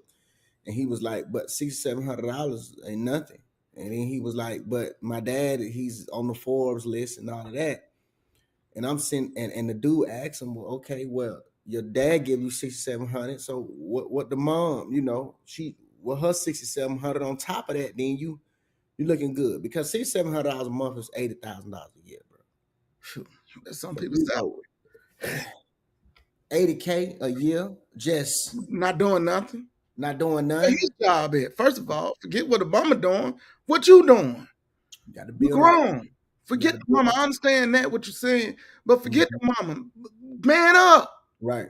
And he was like, but $6,700 ain't nothing. And then he was like, but my dad, he's on the Forbes list and all of that. And I'm sitting, and the dude asked him, well, okay, well, your dad gave you $6,700. So what the mom, you know, her $6,700 on top of that, then you're looking good, because $6,700 a month is $80,000 a year, bro. That's some people's salary. $80K a year, just not doing nothing. Not doing nothing. His job at. First of all, forget what the mama doing. What you doing? You gotta be grown. Forget the mama. I understand that what you're saying, but forget the mama. Man up. Right.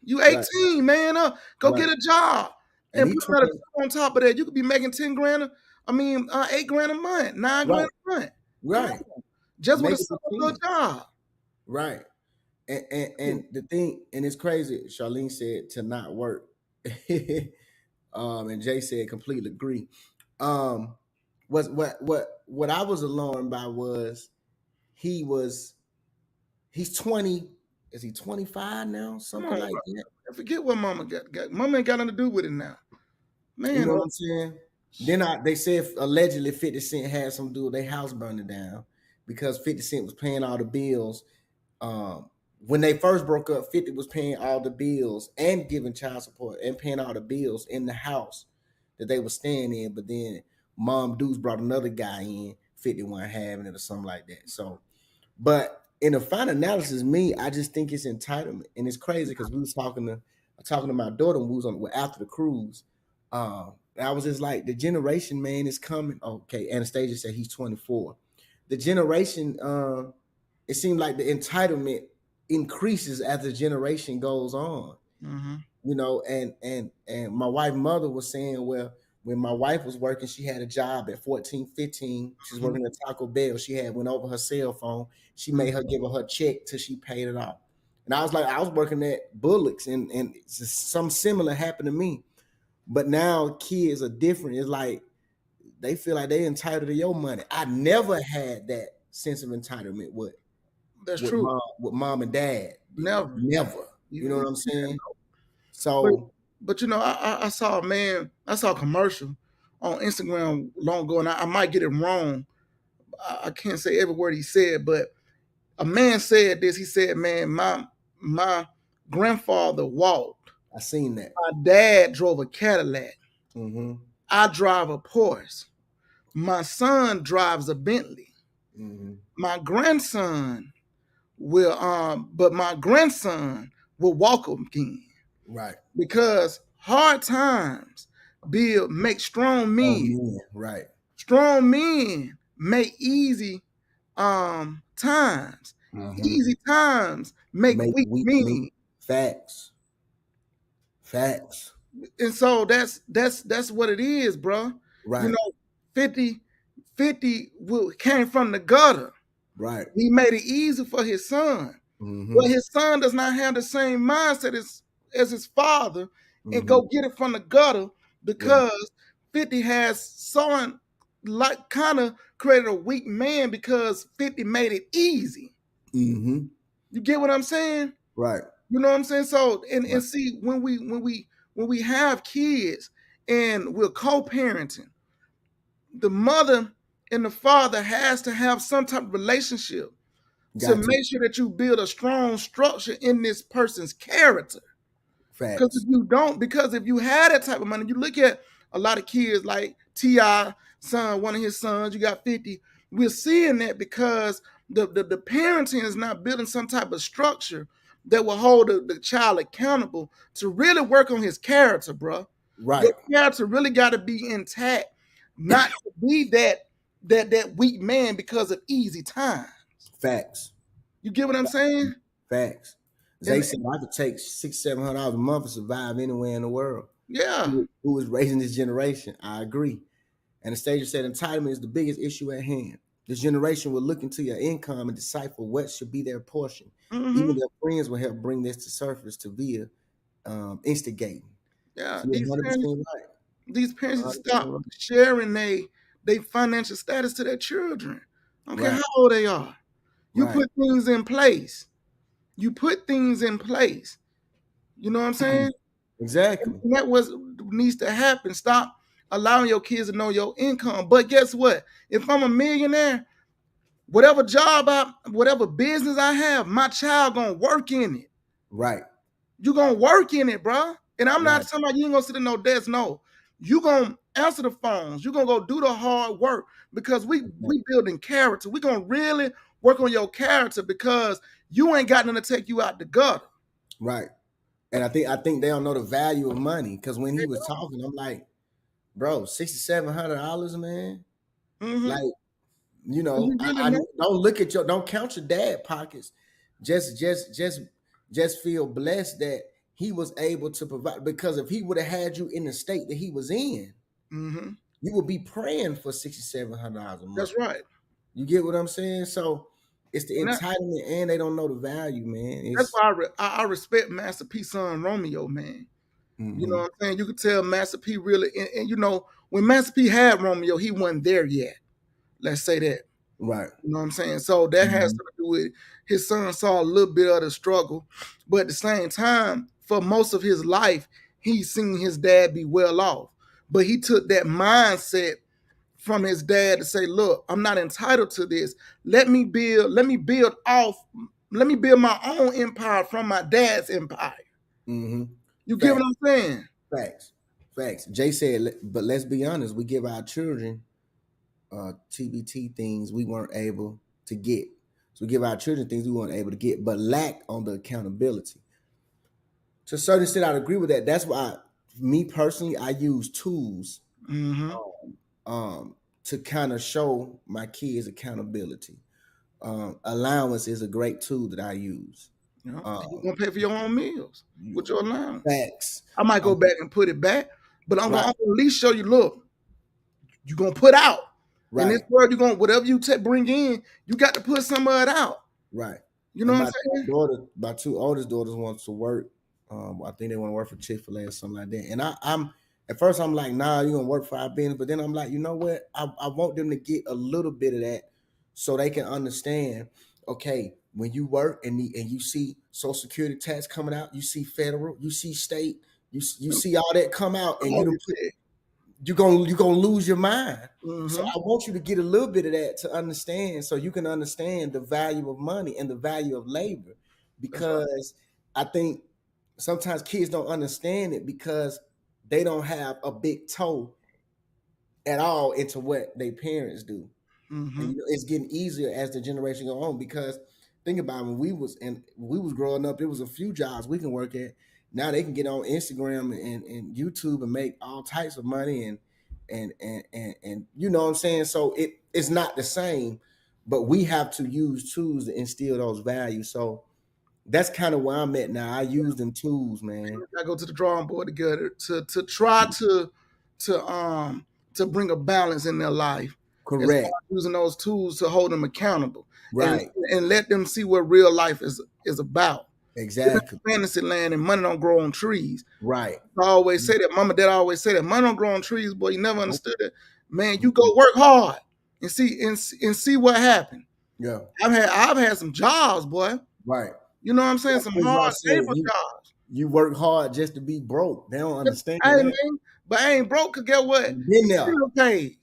You 18, man up. Go get a job. And put that on top of that, you could be making 10 grand. I mean, 8 grand a month, 9 grand a month. Right. Just with a good job. Right. And the thing, and it's crazy. Charlene said to not work. And Jay said completely agree. What I was alarmed by was he's 20. Is he 25 now? Something like that. I forget what mama got. Mama ain't got nothing to do with it now. Man, you know what I'm saying? Then they said allegedly 50 Cent had something to do with their house burning down, because 50 Cent was paying all the bills. When they first broke up, 50 was paying all the bills and giving child support and paying all the bills in the house that they were staying in. But then Mom Dukes brought another guy in, 50 wasn't having it or something like that. So, but in the final analysis, I just think it's entitlement. And it's crazy because we was talking to my daughter when we was after the cruise. I was just like, the generation, man, is coming. Okay, Anastasia said he's 24. The generation, it seemed like the entitlement increases as the generation goes on. Mm-hmm. You know, and my wife's mother was saying, well, when my wife was working, she had a job at 14, 15. She's working at Taco Bell. She went over her cell phone. She made her give her check till she paid it off. And I was like, I was working at Bullock's, and something similar happened to me. But now kids are different. It's like they feel like they entitled to your money. I never had that sense of entitlement with true. With mom and dad. Never. You know what I'm saying? So, but you know, I saw a commercial on Instagram long ago, and I might get it wrong. I can't say every word he said, but A man said this. He said, "Man, my grandfather walked. I seen that. My dad drove a Cadillac. Mm-hmm. I drive a Porsche. My son drives a Bentley. Mm-hmm. My grandson but my grandson will walk again Right. because hard times make strong Oh, men. man. Right. Strong men make easy times. Mhm. Easy times make weak men. men. Facts. Facts. And so that's what it is, bro. Right. You know, 50 came from the gutter. Right. He made it easy for his son. Mhm. But his son does not have the same mindset as his father and go get it from the gutter because 50 has son like kind of created a weak man because 50 made it easy. Mm-hmm. You get what I'm saying? Right. You know what I'm saying? So and see when we have kids and we're co-parenting, the mother and the father has to have some type of relationship to make sure that you build a strong structure in this person's character. Because Facts. if you don't, because if you had that type of money, you look at a lot of kids like T.I. son, one of his sons, you got 50. We're seeing that because the parenting is not building some type of structure that will hold the child accountable to really work on his character, bro. Right. Your character really got to be intact, not to be that weak man because of easy time. Facts. You get what I'm saying? Facts. They said I could take $600-700 a month to survive anywhere in the world. Yeah. Who is raising this generation? I agree. And the stage said entitlement is the biggest issue at hand. This generation will look into your income and decipher what should be their portion. Mm-hmm. Even their friends will help bring this to surface to via instigating. Yeah, So these parents stop sharing they financial status to their children. I don't care how old they are. You put things in place. You put things in place. You know what I'm saying? Exactly. And that was needs to happen. Stop allowing your kids to know your income. But guess what? If I'm a millionaire, whatever whatever business I have, my child gonna work in it. Right. You gonna work in it, bro. And I'm not talking about you ain't gonna sit in no desk. No, you gonna answer the phones. You gonna go do the hard work because we building character. We gonna really work on your character because you ain't got nothing to take you out the gutter. Right. And I think they don't know the value of money because when he was talking, I'm like, bro, $600-700, man. Mm-hmm. Like, you know, don't count your dad pockets. Just feel blessed that he was able to provide, because if he would have had you in the state that he was in, mm-hmm. you would be praying for $600-700 a month. That's right. You get what I'm saying? So it's the entitlement, and they don't know the value, man. That's why I respect Master P son Romeo, man. Mm-hmm. You know what I'm saying? You could tell Master P really, and you know, when Master P had Romeo, he wasn't there yet. Let's say that. Right. You know what I'm saying? So that has to do with his son saw a little bit of the struggle, but at the same time, for most of his life, he's seen his dad be well off. But he took that mindset from his dad to say, look, I'm not entitled to this. Let me build my own empire from my dad's empire. Mm-hmm. You get what I'm saying? Facts. Jay said, but let's be honest, we give our children TBT things we weren't able to get. So we give our children things we weren't able to get, but lack on the accountability. To a certain extent, I'd agree with that. That's why, me personally, I use tools to kind of show my kids accountability. Allowance is a great tool that I use. You're gonna pay for your own meals with your allowance. Facts. I might go back and put it back, but I'm gonna at least show you, look, you're gonna put out. In this world, you're gonna, whatever you bring in, you got to put some of it out. Right. You know what I'm saying? My two oldest daughters want to work. I think they want to work for Chick-fil-A or something like that. And I'm at first I'm like, nah, you're gonna work for our business. But then I'm like, you know what? I want them to get a little bit of that so they can understand, okay, when you work and you see Social Security tax coming out, you see federal, you see state, you see all that come out, and you're gonna lose your mind. So Mhm. I want you to get a little bit of that to understand, so you can understand the value of money and the value of labor. Because I think sometimes kids don't understand it because they don't have a big toe at all into what their parents do. Mhm. And it's getting easier as the generation go on, because think about it, when we was growing up, it was a few jobs we can work at. Now they can get on Instagram and YouTube and make all types of money and you know what I'm saying? So it's not the same, but we have to use tools to instill those values. So that's kind of where I'm at now. I use them tools, man. I go to the drawing board together to try to bring a balance in their life. As far Correct. as using those tools to hold them accountable, Right. and let them see what real life is about. Exactly. Fantasy land and money don't grow on trees. Right. I always say that. Mama, dad always say that. Money don't grow on trees, boy. You never understood it. Man, you go work hard and see what happened. Yeah. I've had some jobs, boy. Right. You know what I'm saying? Some That's why I hard said labor jobs. you work hard just to be broke. They don't understand Hey, that. man, but I ain't broke, cause get what? You been there. Still paid.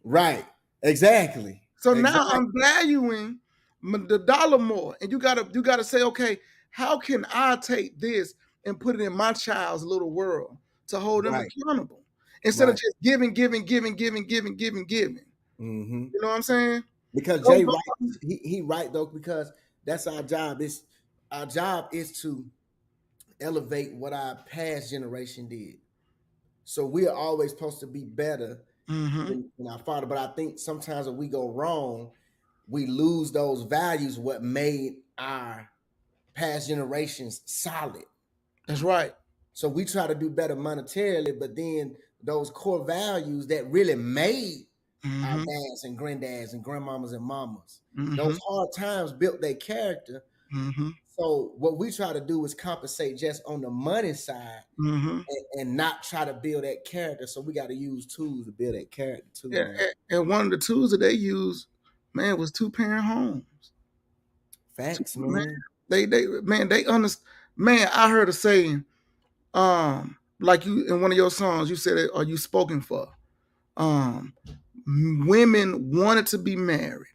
Right. Exactly. So now Exactly. I'm valuing the dollar more, and you gotta say, okay, how can I take this and put it in my child's little world to hold them Right. accountable instead of Right. just giving. Mm-hmm. You know what I'm saying? Because Those Jay are- right, he right though, because that's our job. Our job is to elevate what our past generation did. So we are always supposed to be better Mhm. than our father. But I think sometimes when we go wrong, we lose those values, what made our past generations solid. That's right. So we try to do better monetarily, but then those core values that really made our Mhm. dads and granddads and grandmamas and mamas, Mhm. those hard times built their character. Mhm. So what we try to do is compensate just on the money side Mhm. and not try to build that character. So we got to use tools to build that character too, Yeah, man. and one of the tools that they used, man, was 2-parent homes. Facts, Man, man. they understand. Man, I heard a saying, like you in one of your songs, you said, "Are you spoken for?" Women wanted to be married.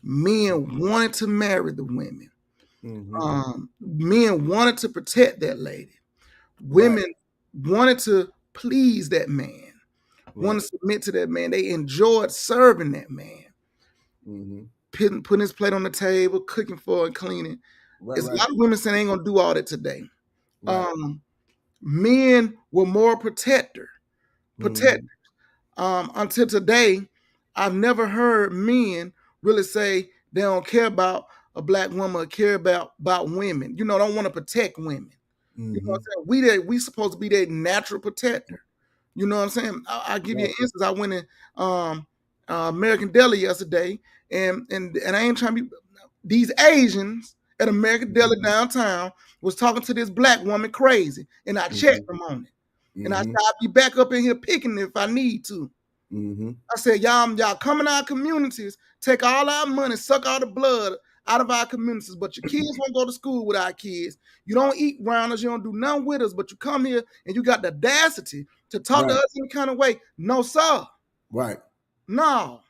Men wanted to marry the women. Men wanted to protect that lady. Women wanted to please that man, wanted to submit to that man. They enjoyed serving that man, putting his plate on the table, cooking for and cleaning. There's a lot of women saying they ain't gonna do all that today. Men were more protectors. Until today, I've never heard men really say they don't care about a black woman or care about women. You know, don't want to protect women. You know what I'm saying? We supposed to be their natural protector. You know what I'm saying? I'll give you an instance. I went in American Deli yesterday, and I ain't trying to be. These Asians at American Deli downtown was talking to this black woman crazy, and I checked them on it. And I said, I'll be back up in here picking if I need to. I said, y'all come in our communities, take all our money, suck all the blood out of our communities, but your kids won't go to school with our kids. You don't eat around us, you don't do nothing with us, but you come here and you got the audacity to talk to us any kind of way. No, sir. Right. No.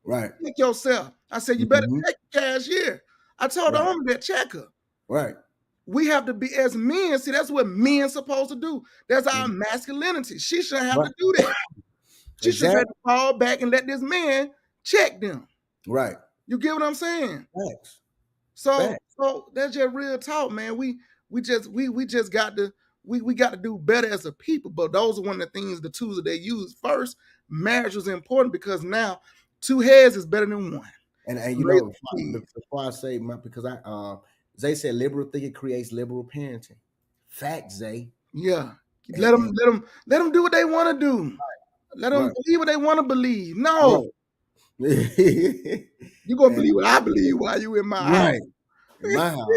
Right. Check yourself. I said, you better check the cashier. I told the owner that, check her. Right. We have to be, as men, see, that's what men supposed to do. That's our masculinity. She shouldn't have to do that. She should have to fall back and let this man check them. Right. You get what I'm saying? Thanks. So that's just real talk, man. We just got to we got to do better as a people. But those are one of the things, the tools that they use. First, marriage was important because now 2 heads is better than 1. And you know, before I say because Zay said liberal thinking creates liberal parenting. Facts, Zay. Yeah. Let them do what they want to do. Let them believe what they want to believe. No. You're gonna believe what I believe while you in my house. In my house.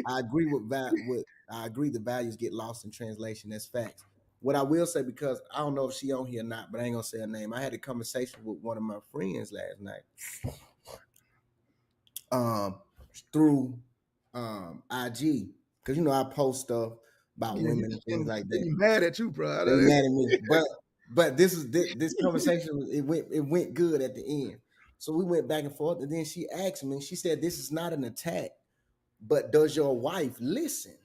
I agree I agree the values get lost in translation. That's facts. What I will say, because I don't know if she on here or not, but I ain't gonna say her name. I had a conversation with one of my friends last night. Through IG. Because I post stuff about women and things like that. They mad at you, bro. They mad at me. But this conversation. It went good at the end. So we went back and forth, and then she asked me. She said, "This is not an attack, but does your wife listen?"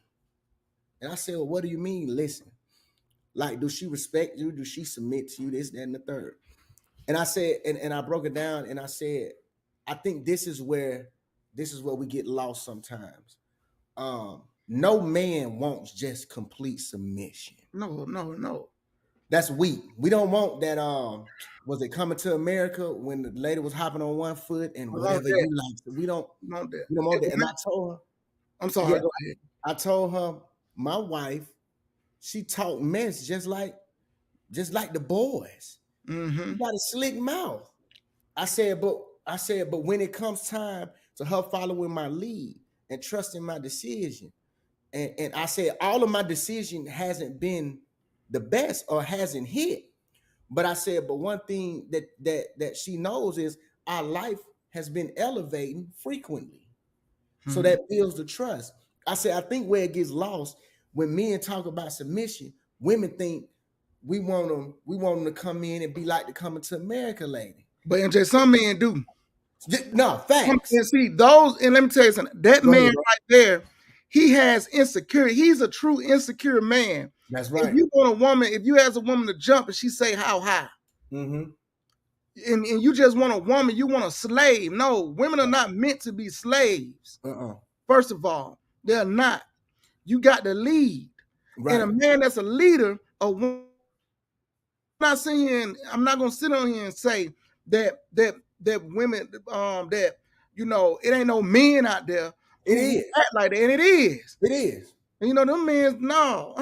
And I said, "Well, what do you mean listen? Like, do she respect you? Do she submit to you? This, that, and the third?" And I said, and I broke it down, and I said, I think this is where we get lost sometimes. No man wants just complete submission. No. That's weak. We don't want that. Was it Coming to America when the lady was hopping on one foot and whatever you like? We don't want that. We don't want that. And I told her, I'm sorry. Go ahead. I told her my wife, she talk mess just like the boys. Mm-hmm. You got a slick mouth. I said, but when it comes time to her following my lead and trusting my decision, and I said all of my decision hasn't been the best or hasn't hit, but I said, but one thing that she knows is our life has been elevating frequently, so that builds the trust. I said, I think where it gets lost when men talk about submission, women think we want them to come in and be like the Coming to America lady. But MJ, some men do. No, facts. And see those, and let me tell you something. That man right there, he has insecurity. He's a true insecure man. That's right. If you want a woman, if you ask a woman to jump and she say how high, and you just want a woman, you want a slave. No, women are not meant to be slaves. First of all, they're not. You got to lead. Right. And a man that's a leader, I'm not saying here, and I'm not gonna sit on here and say that women, that it ain't no men out there. It is act like that, and it is. It is. And them men, no,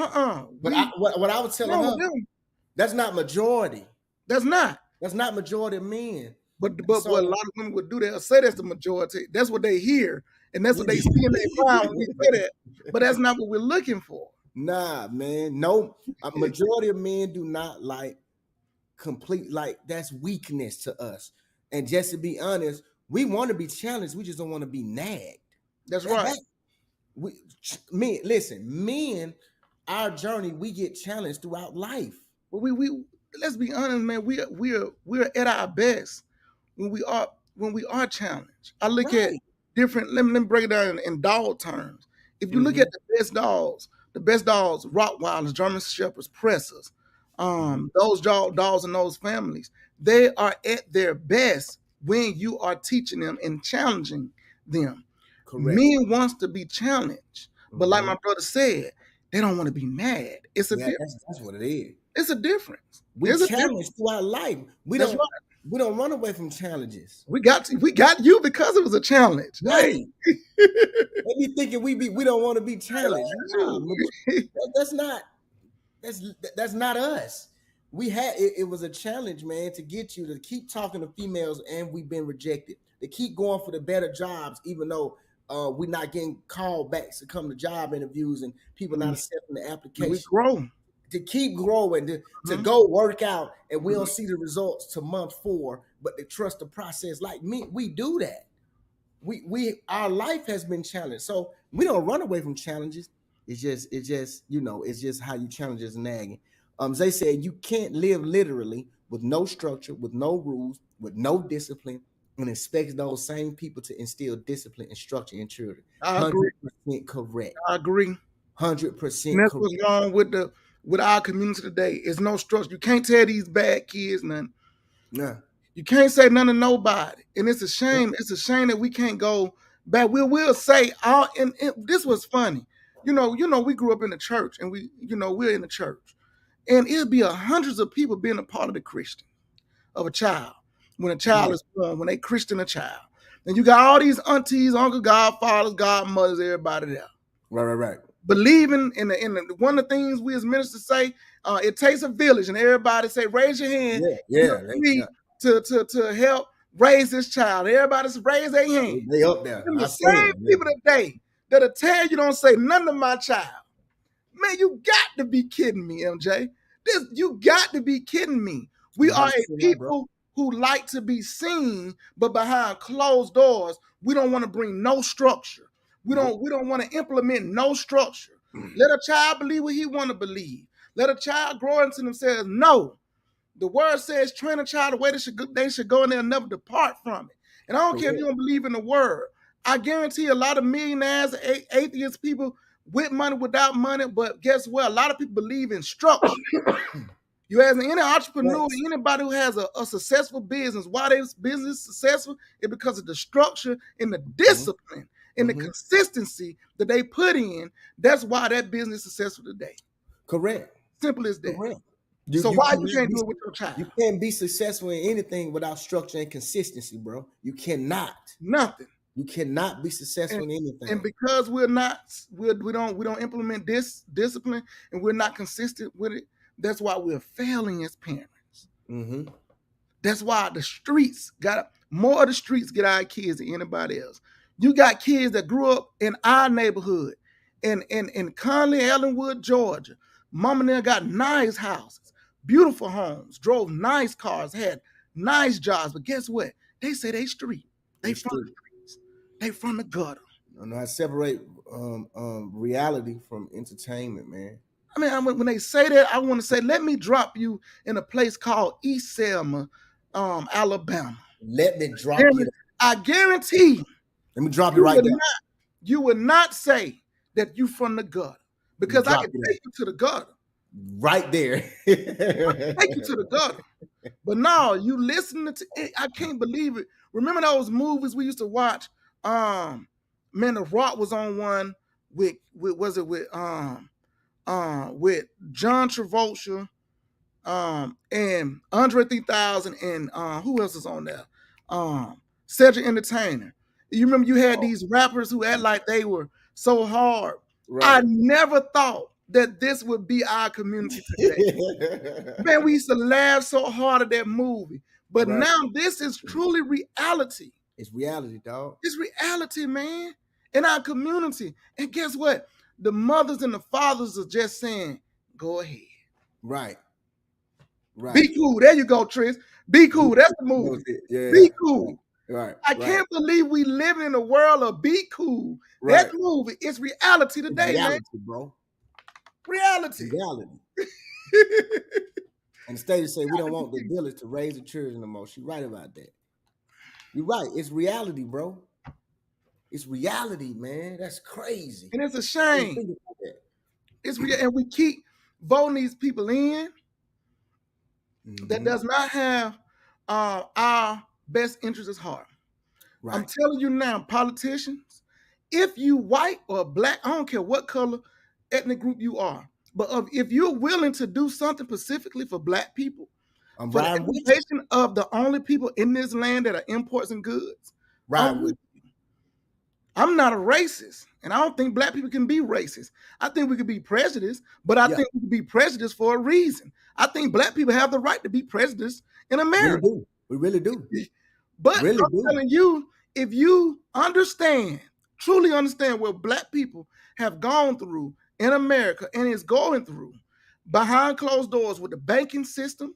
But what I was telling her, that's not majority. That's not majority of men. But what a lot of women would do, they'll say that's the majority. That's what they hear, and that's what they see in their mind when we say that. But that's not what we're looking for. Nah, man. No, a majority of men do not like complete, like that's weakness to us. And just to be honest, we want to be challenged. We just don't want to be nagged. That's right. Men, our journey, we get challenged throughout life. But we let's be honest, man. We're at our best when we are challenged. I look at different. Let me break it down in dog terms. If you look at the best dogs, Rottweilers, German Shepherds, Pressers, those dogs and those families, they are at their best when you are teaching them and challenging them. Correct. Men wants to be challenged, but like my brother said, they don't want to be mad. It's a difference. That's what it is. It's a difference. We challenge throughout life. We don't run away from challenges. We got you because it was a challenge. Right. They be thinking we don't want to be challenged. No, that's not us. We had it was a challenge, man, to get you to keep talking to females, and we've been rejected. To keep going for the better jobs, even though we're not getting called back to come to job interviews and people not accepting the application. We grow. To keep growing, to go work out, and we don't see the results to month 4, but to trust the process. Like me, we do that. Our life has been challenged, so we don't run away from challenges. It's just how you challenge is nagging. They said you can't live literally with no structure, with no rules, with no discipline, and expect those same people to instill discipline and structure in children. 100% correct. I agree. 100% and that's what's wrong with our community today. It's no structure. You can't tell these bad kids nothing. Yeah. You can't say nothing to nobody. And it's a shame. It's a shame that we can't go back. We'll say and this was funny. We grew up in the church, and we're in the church. And it'll be hundreds of people being a part of the Christian of a child. When a child is born, when they Christian a child. And you got all these aunties, uncle, godfathers, godmothers, everybody there. Right. Believing in the one of the things we as ministers say, it takes a village, and everybody say, raise your hand. To help raise this child. Everybody raise their hand. They up there. The same people today that'll tell you don't say nothing to my child. Man, you got to be kidding me, MJ. You got to be kidding me. We are a people who like to be seen, but behind closed doors, we don't want to bring no structure. We don't want to implement no structure. Let a child believe what he want to believe. Let a child grow into themselves. No. The word says, train a child the way they should go and they'll never depart from it. And I don't care if you don't believe in the word. I guarantee a lot of millionaires, atheist people with money, without money, but guess what? A lot of people believe in structure. You ask any entrepreneur, anybody who has a successful business, why their business is successful is because of the structure and the discipline and the consistency that they put in. That's why that business is successful today. Correct. Simple as that. Correct. So why you can't do it with your child? You can't be successful in anything without structure and consistency, bro. You cannot. Nothing. You cannot be successful in anything. And because we don't implement this discipline and we're not consistent with it, that's why we're failing as parents. That's why the streets more of the streets get our kids than anybody else. You got kids that grew up in our neighborhood in Conley, Ellenwood, Georgia. Mama and them got nice houses, beautiful homes, drove nice cars, had nice jobs. But guess what? They say they street. They from the streets. They from the gutter. I separate reality from entertainment, man. I mean, when they say that, I want to say, let me drop you in a place called East Selma, Alabama. Let me drop you. I guarantee. Let me drop you right there. You would not say that you from the gutter because I can take you to the gutter. Right there. Take you to the gutter. But no, you listening to it. I can't believe it. Remember those movies we used to watch? Man, The Rock was on one with John Travolta, and Andre 3000, and who else is on there? Cedric Entertainer. You remember you had these rappers who act like they were so hard. Right. I never thought that this would be our community today. Man, we used to laugh so hard at that movie. But now this is truly reality. It's reality, dog. It's reality, man, in our community. And guess what? The mothers and the fathers are just saying, go ahead. Right. Be cool. There you go, Tris. Be cool. That's the movie. Yeah. Be cool. Right. I can't believe we live in a world of be cool. Right. That movie is reality today, reality, man. Bro. Reality. And the state say we don't want the village to raise the children no more. She's right about that. You're right. It's reality, bro. It's reality, man. That's crazy. And it's a shame. It's real, and we keep voting these people in that does not have our best interests at heart. Right. I'm telling you now, politicians, if you white or black, I don't care what color, ethnic group you are, but if you're willing to do something specifically for black people, for the education of the only people in this land that are imports and goods, I'm not a racist, and I don't think black people can be racist. I think we could be prejudiced, but I think we could be prejudiced for a reason. I think black people have the right to be prejudiced in America. We really do. But I'm telling you, if you truly understand what black people have gone through in America and is going through behind closed doors with the banking system,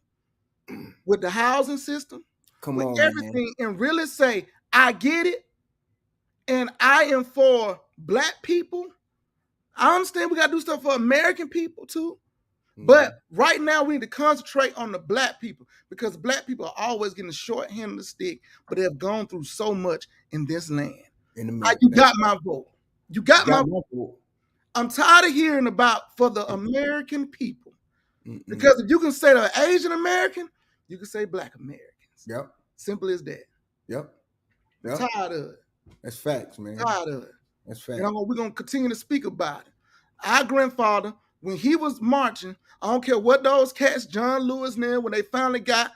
with the housing system, with everything, man. And really say, I get it, and I am for black people. I understand we got to do stuff for American people too. But right now we need to concentrate on the black people because black people are always getting the short hand of the stick, but they have gone through so much in this land. You got my vote. You got my vote. I'm tired of hearing about for the American people. Because if you can say the Asian American, you can say black Americans. Yep. Simple as that. Yep. I'm tired of it. That's facts, man. Tired of it. That's facts. And we're going to continue to speak about it. Our grandfather, when he was marching, I don't care what those cats, John Lewis and them, when they finally got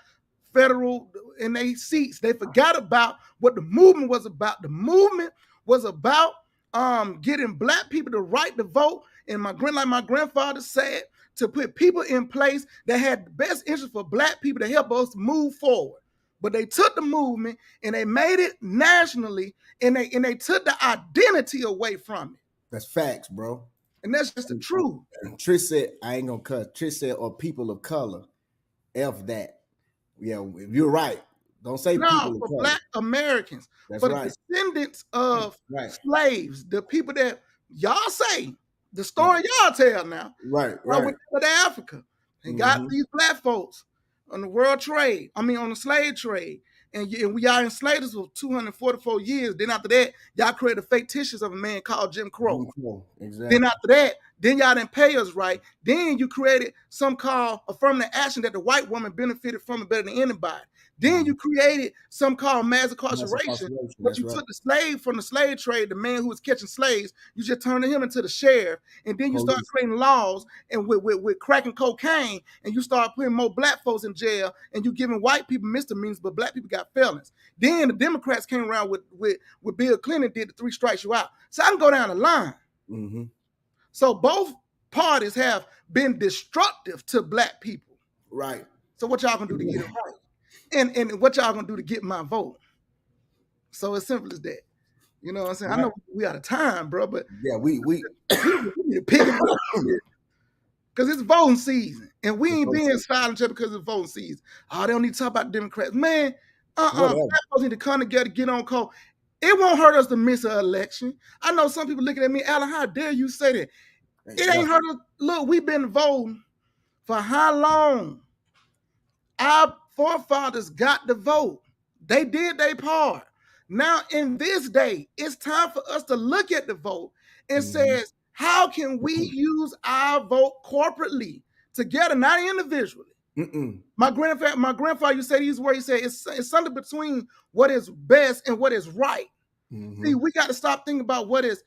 federal in their seats, they forgot about what the movement was about. The movement was about getting black people the right to vote. And like my grandfather said, to put people in place that had the best interest for black people to help us move forward. But they took the movement and they made it nationally, and they took the identity away from it. That's facts, bro. And that's just the truth. Trish said, I ain't gonna cut. Trish said, or people of color. F that. Yeah, if you're right. Don't say people of color. For black Americans. That's for right. The descendants of slaves, the people that y'all say, the story y'all tell now. Right. We went to Africa and got these black folks on the world trade. I mean, on the slave trade. And we are enslaved us for 244 years. Then after that, y'all created fictitious of a man called Jim Crow. Exactly. Then after that, then y'all didn't pay us right. Then you created some called affirmative action that the white woman benefited from it better than anybody. Then you created some called mass incarceration, but you took the slave from the slave trade, the man who was catching slaves, you just turned him into the sheriff, and then you start creating laws and with crack and cocaine, and you start putting more black folks in jail, and you giving white people misdemeanors, but black people got felons. Then the Democrats came around with Bill Clinton did the 3 strikes you out. So I can go down the line. Mm-hmm. So both parties have been destructive to black people. Right. So what y'all gonna do to get it right? And what y'all gonna do to get my vote? So it's simple as that. You know what I'm saying? Right. I know we out of time, bro, but yeah, we need to pick it up because it's voting season, and we ain't being silent just because it's voting season. Oh, they don't need to talk about Democrats, man. Black folks need to come together, get on call. It won't hurt us to miss an election. I know some people looking at me, Alan, how dare you say that? It ain't hurt us. Look, we've been voting for how long? Our forefathers got the vote. They did their part. Now, in this day, it's time for us to look at the vote and says, how can we use our vote corporately, together, not individually? My grandfather, you said these words, he said it's something between what is best and what is right. See, we got to stop thinking about what is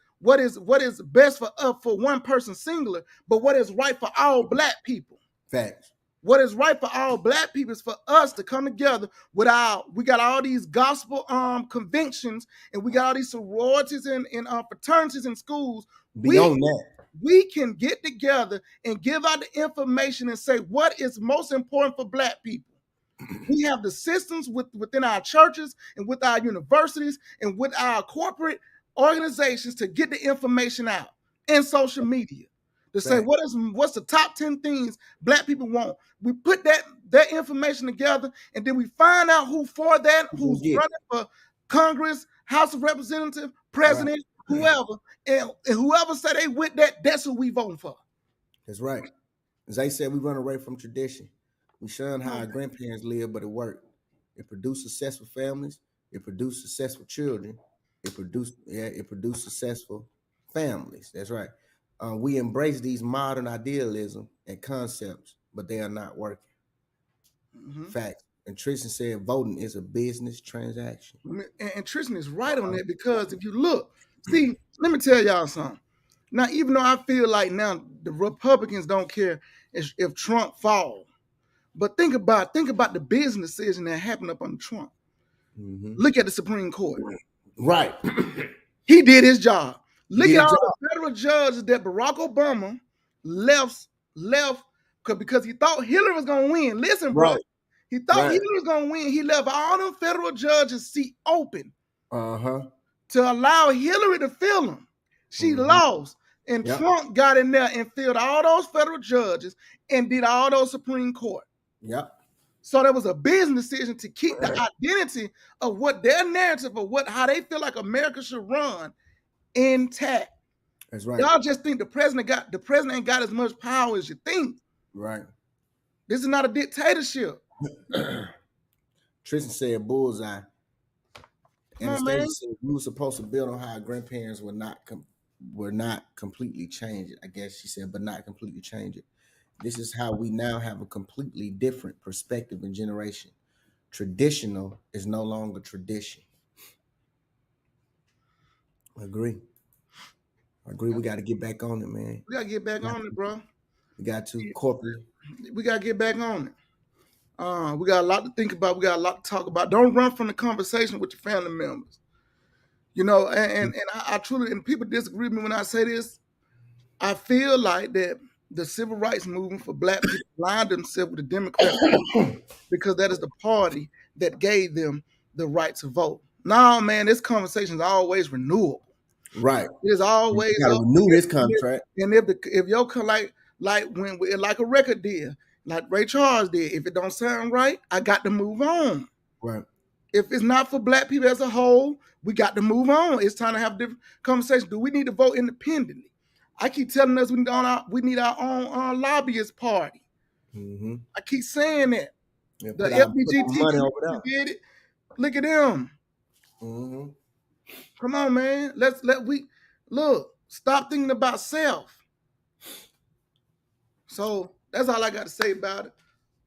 best for one person singular, but what is right for all black people. Facts. What is right for all black people is for us to come together we got all these gospel conventions, and we got all these sororities and fraternities in schools. We can get together and give out the information and say what is most important for black people. We have the systems within our churches and with our universities and with our corporate organizations to get the information out, and social media to say what's the top 10 things black people want. We put that information together, and then we find out who's running for Congress, House of Representatives, President, whoever, and whoever said they with that, that's who we voting for. That's right. As they said, we run away from tradition. We shun how our grandparents lived, but it worked. It produced successful families. It produced successful children. It produced successful families. That's right. We embrace these modern idealism and concepts, but they are not working. Fact. And Tristan said voting is a business transaction. And Tristan is right on that, because if you look, see, let me tell y'all something. Now, even though I feel like now the Republicans don't care if Trump falls, but think about the business decision that happened up under Trump. Look at the Supreme Court. Right. He did his job. Look at all the federal judges that Barack Obama left because he thought Hillary was going to win. Listen, bro. He thought Hillary was going to win. He left all them federal judges' seat open to allow Hillary to fill them. She lost. And Trump got in there and filled all those federal judges and did all those Supreme Court. Yep. So there was a business decision to keep the identity of what their narrative of how they feel like America should run intact. That's right. Y'all just think the president ain't got as much power as you think. Right. This is not a dictatorship. Tristan said bullseye. And man. said we were supposed to build on how our grandparents were not completely change it. I guess she said, but not completely change it. This is how we now have a completely different perspective and generation. Traditional is no longer tradition. I agree. We got to get back on it, man. We got to get back on it, bro. We got to corporate. We got to get back on it. We got a lot to think about. We got a lot to talk about. Don't run from the conversation with your family members. You know, and I truly, and people disagree with me when I say this, I feel like that the civil rights movement for black people aligned themselves with the Democrat Party because that is the party that gave them the right to vote. No, man, this conversation is always renewable. Right. It is always renew this contract. And if your like a record deal, like Ray Charles did, if it don't sound right, I got to move on. Right. If it's not for black people as a whole, we got to move on. It's time to have different conversations. Do we need to vote independently? I keep telling us we need our own lobbyist party. I keep saying that. Yeah, The put our money over LBGT there. did it. Look at them. Mm-hmm. Come on, man. Look. Stop thinking about self. So that's all I got to say about it.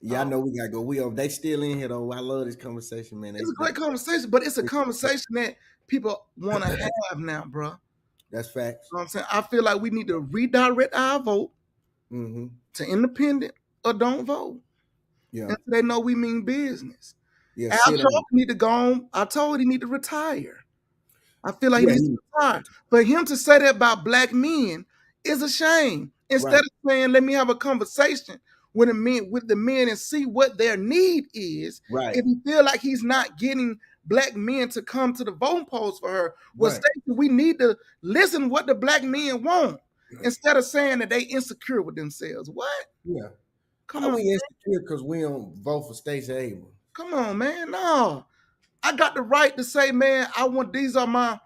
Yeah, I know we gotta go. They still in here though. I love this conversation, man. It's a great conversation, but it's a conversation that people want to have now, bro. That's facts. You know what I'm saying? I feel like we need to redirect our vote to independent or don't vote. Yeah. And they know we mean business. Yeah. Al Sharpton need to go on. I told he need to retire. I feel like he needs to retire. For him to say that about black men is a shame. Instead of saying, let me have a conversation with the men and see what their need is. Right. If he feel like he's not getting black men to come to the voting polls for her, well, Stacey, we need to listen what the black men want instead of saying that they insecure with themselves. What? Yeah. Come on, we insecure because we don't vote for Stacey Abrams. Come on, man. No, I got the right to say, man, I want these are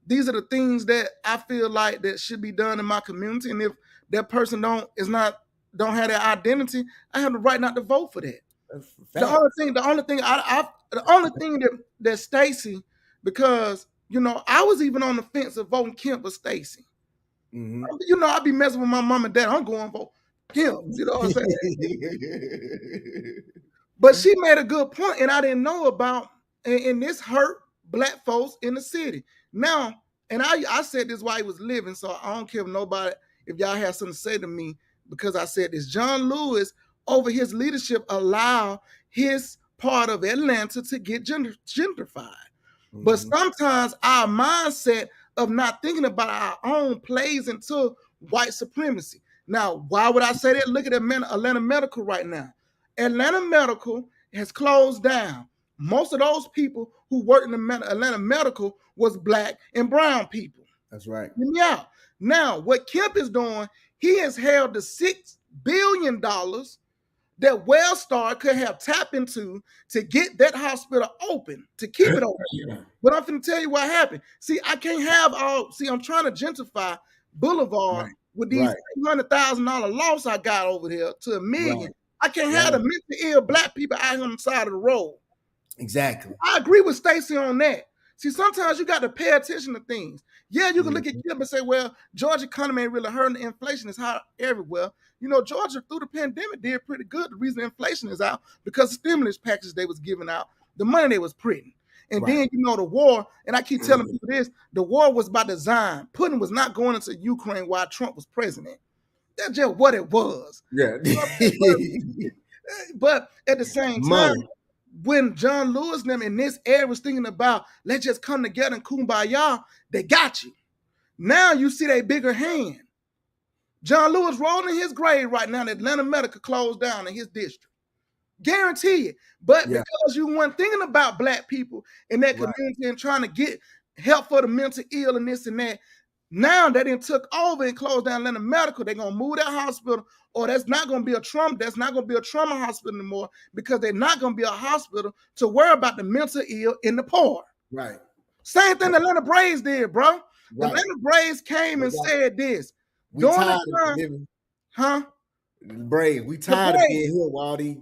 these are the things that I feel like that should be done in my community. And if that person don't have their identity, I have the right not to vote for that. The only thing that Stacey, because I was even on the fence of voting Kemp or Stacey. Mm-hmm. I be messing with my mom and dad. I'm going vote Kemp. You know what I'm saying? But she made a good point, and I didn't know about, and this hurt black folks in the city. Now, and I said this while he was living, so I don't care if y'all have something to say to me, because I said this. John Lewis, over his leadership, allowed his part of Atlanta to get gentrified. Mm-hmm. But sometimes our mindset of not thinking about our own plays into white supremacy. Now, why would I say that? Look at Atlanta Medical right now. Atlanta Medical has closed down. Most of those people who worked in Atlanta Medical was black and brown people. That's right. Yeah. Now, what Kemp is doing, he has held the $6 billion that Wellstar could have tapped into to get that hospital open, to keep it open. Yeah. But I'm going to tell you what happened. See, I can't have I'm trying to gentrify Boulevard with these $300,000 loss I got over here to $1 million. Right. I can't have the mentally ill black people out on the side of the road. Exactly. I agree with Stacey on that. See, sometimes you got to pay attention to things. Yeah, you can look at Kemp and say, well, Georgia economy ain't really hurting. The inflation is high everywhere. Georgia through the pandemic did pretty good. The reason inflation is out because the stimulus package they was giving out, the money they was printing. And then, the war, and I keep telling people this, the war was by design. Putin was not going into Ukraine while Trump was president. That's just what it was. Yeah. But at the same time, when John Lewis and them in this era was thinking about, let's just come together and kumbaya, they got you. Now you see they bigger hand. John Lewis rolling in his grave right now, Atlanta Medical closed down in his district. Guarantee it. But because you weren't thinking about black people in that community and trying to get help for the mental ill and this and that, now they done took over and closed down Atlanta Medical. They're gonna move that hospital, or that's not gonna be a trauma hospital anymore, because they're not gonna be a hospital to worry about the mental ill and the poor. Right. Same thing the Atlanta Braves did, bro. Right. The Atlanta Braves came and said this. We tired of living. Huh? Brave. We tired of being here, Waldy.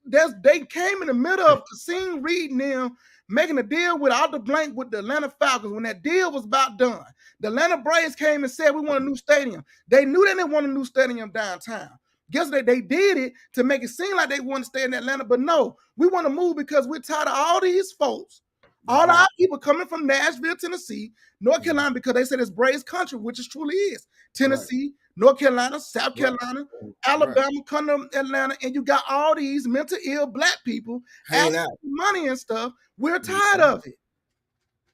They came in the middle of Kasim Reed and them making a deal with Arthur Blank with the Atlanta Falcons. When that deal was about done, the Atlanta Braves came and said, we want a new stadium. They knew they didn't want a new stadium downtown. Guess what? They did it to make it seem like they want to stay in Atlanta, but no, we want to move because we're tired of all these folks, all our people coming from Nashville, Tennessee, North Carolina, because they said it's Braves country, which it truly is. Tennessee, North Carolina, South Carolina, Alabama, come to Atlanta, and you got all these mental ill black people asking money and stuff. We're tired of it.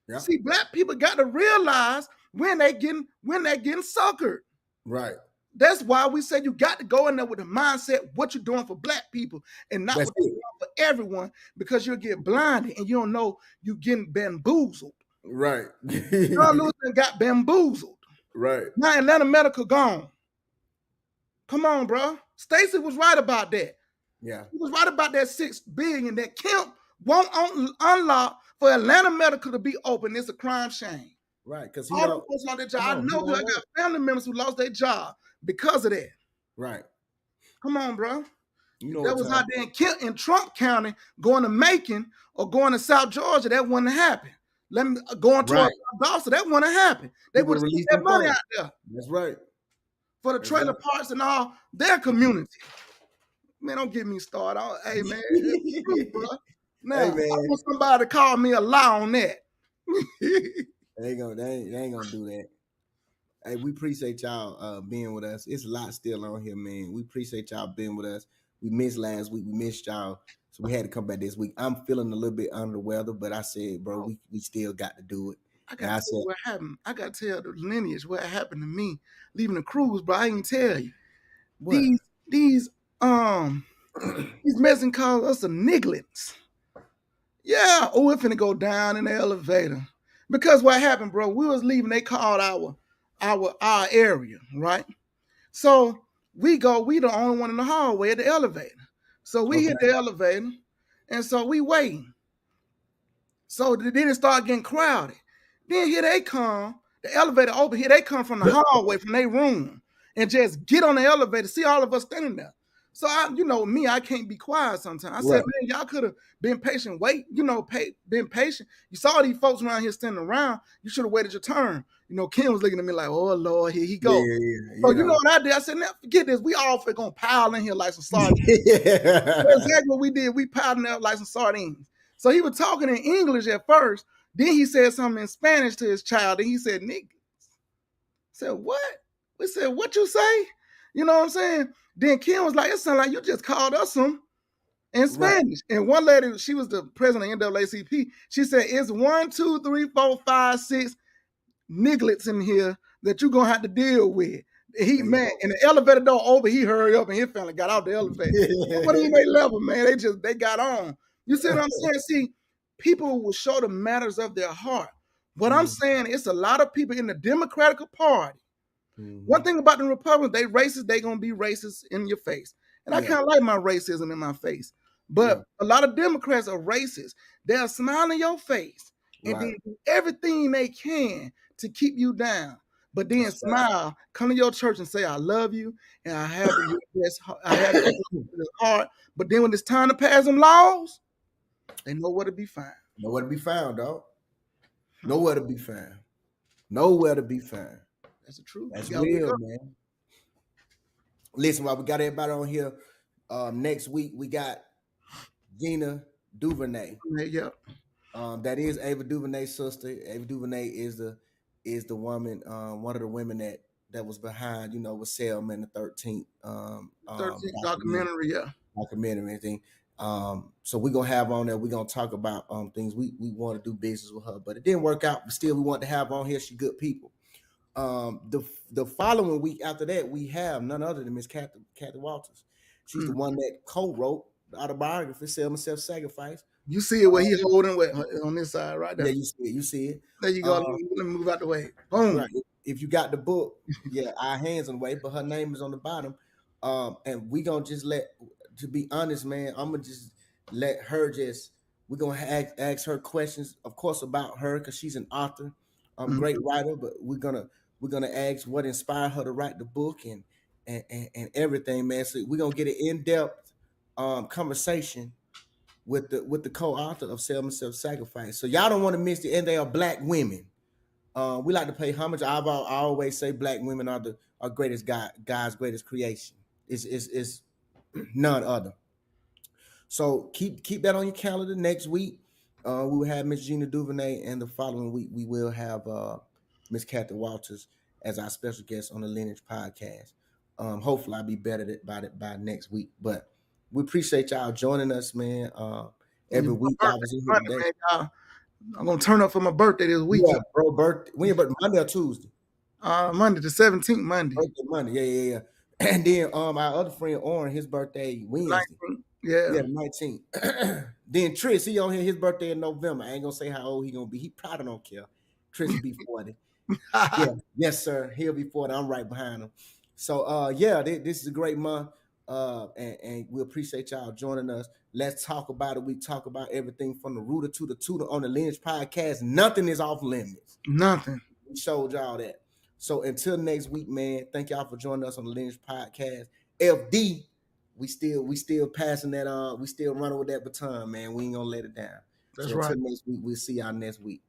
Yep. See, black people got to realize when they getting suckered. Right. That's why we said you got to go in there with the mindset what you're doing for black people and not what you're doing for everyone, because you'll get blinded and you don't know you getting bamboozled. Right. John Lewis got bamboozled. Right. Now Atlanta Medical gone. Come on, bro. Stacey was right about that. Yeah. He was right about that $6 billion that Kemp won't unlock for Atlanta Medical to be open. It's a crime shame. Right. Because all the folks lost their job. I know I got family members who lost their job because of that. Right. Come on, bro. You know that what was time. out there in Kent in Trump County going to Macon or going to South Georgia, that wouldn't happen. Let me going towards Dawson, that wouldn't happen. They People would have spent released that them money funds. out there That's right. for the That's trailer right. parks and all their community. Man, don't get me started. Hey man, it's true, bro. Now Hey, I man. want somebody to call me a lie on that. They ain't gonna do that. Hey, we appreciate y'all being with us. It's a lot still on here, man. We appreciate y'all being with us. We missed last week. We missed y'all. So we had to come back this week. I'm feeling a little bit under the weather, but I said, bro, we still got to do it. I got to tell you what happened. I got to tell the lineage what happened to me leaving the cruise, bro. I ain't tell you. What? These Mexicans call us a nigglets. Yeah, we're finna go down in the elevator. Because what happened, bro, we was leaving, they called our area, right? So we the only one in the hallway at the elevator. So we hit the elevator, and so we waiting. So then it started getting crowded. Then here they come, the elevator open, here they come from the hallway, from their room, and just get on the elevator, see all of us standing there. So I can't be quiet sometimes. I said, man, y'all could have been patient, been patient. You saw these folks around here standing around, you should have waited your turn. Ken was looking at me like, oh Lord, here he go. So you know what I did? I said, now forget this. We all gonna pile in here like some sardines. That's exactly what we did. We piled in there like some sardines. So he was talking in English at first. Then he said something in Spanish to his child. And he said, niggas. I said, what? We said, what you say? You know what I'm saying? Then Ken was like, it sounds like you just called us some in Spanish. Right. And one lady, she was the president of NAACP. She said, it's 1, 2, 3, 4, 5, 6 nigglets in here that you're going to have to deal with. And the elevator door over, he hurried up and his family got out the elevator. What do you make level, man? They got on. You see what I'm saying? See, people will show the matters of their heart. What I'm saying, it's a lot of people in the Democratic Party. One thing about the Republicans, they racist, they gonna be racist in your face. And I kind of like my racism in my face. But a lot of Democrats are racist. They'll smile in your face and then do everything they can to keep you down. But then smile, come to your church and say, I love you, and I have your best heart. But then when it's time to pass them laws, they nowhere to be found. Nowhere to be found, dog. Nowhere to be found. Nowhere to be found. That's the truth. That's real, man. Listen, while we got everybody on here, next week we got Gina DuVernay. Yeah. That is Ava DuVernay's sister. Ava DuVernay is the woman, one of the women that was behind, with Selma in the 13th documentary, documentary thing. So we're gonna have on there. We're gonna talk about things we want to do business with her, but it didn't work out. But still, we want to have on here. She good people. The following week after that, we have none other than Miss Kathy Walters. She's the one that co-wrote the autobiography, Selma Self-Sacrifice. You see it where he's holding on this side right there. Yeah, you see it. There you go. Let me move out the way. Boom. Right. If you got the book, our hands on the way, but her name is on the bottom. And we gonna just to be honest, man, I'm gonna just let her we're gonna ask her questions, of course, about her, because she's an author, great writer, but we're gonna ask what inspired her to write the book and everything, man. So we're gonna get an in-depth conversation with the co-author of Selma Self-Sacrifice. So y'all don't want to miss it, and they are Black women. We like to pay homage. I always say Black women are our greatest God's greatest creation. It's none other. So keep that on your calendar. Next week, we will have Miss Gina DuVernay, and the following week we will have Miss Kathy Walters as our special guest on the Lineage Podcast. Hopefully, I'll be better by next week. But we appreciate y'all joining us, man. Every week, I was in here today. I'm gonna turn up for my birthday this week. Yeah, bro, birthday. When your birthday? Monday or Tuesday? Monday, the 17th, Monday. Birthday Monday, yeah. And then our other friend Oren, his birthday Wednesday. 19th. Yeah, 19th. Then Tris, he on here, his birthday in November. I ain't gonna say how old he gonna be. He probably don't care. Tris will be 40. Yes, sir. He'll be 40. I'm right behind him. So this is a great month. And we appreciate y'all joining us. Let's talk about it. We talk about everything from the rooter to the tutor on the Lineage Podcast. Nothing is off limits. Nothing. We showed y'all that. So until next week, man, thank y'all for joining us on the Lineage Podcast. FD, we still passing that we still running with that baton, man. We ain't gonna let it down. That's So right. until next week, we'll see y'all next week.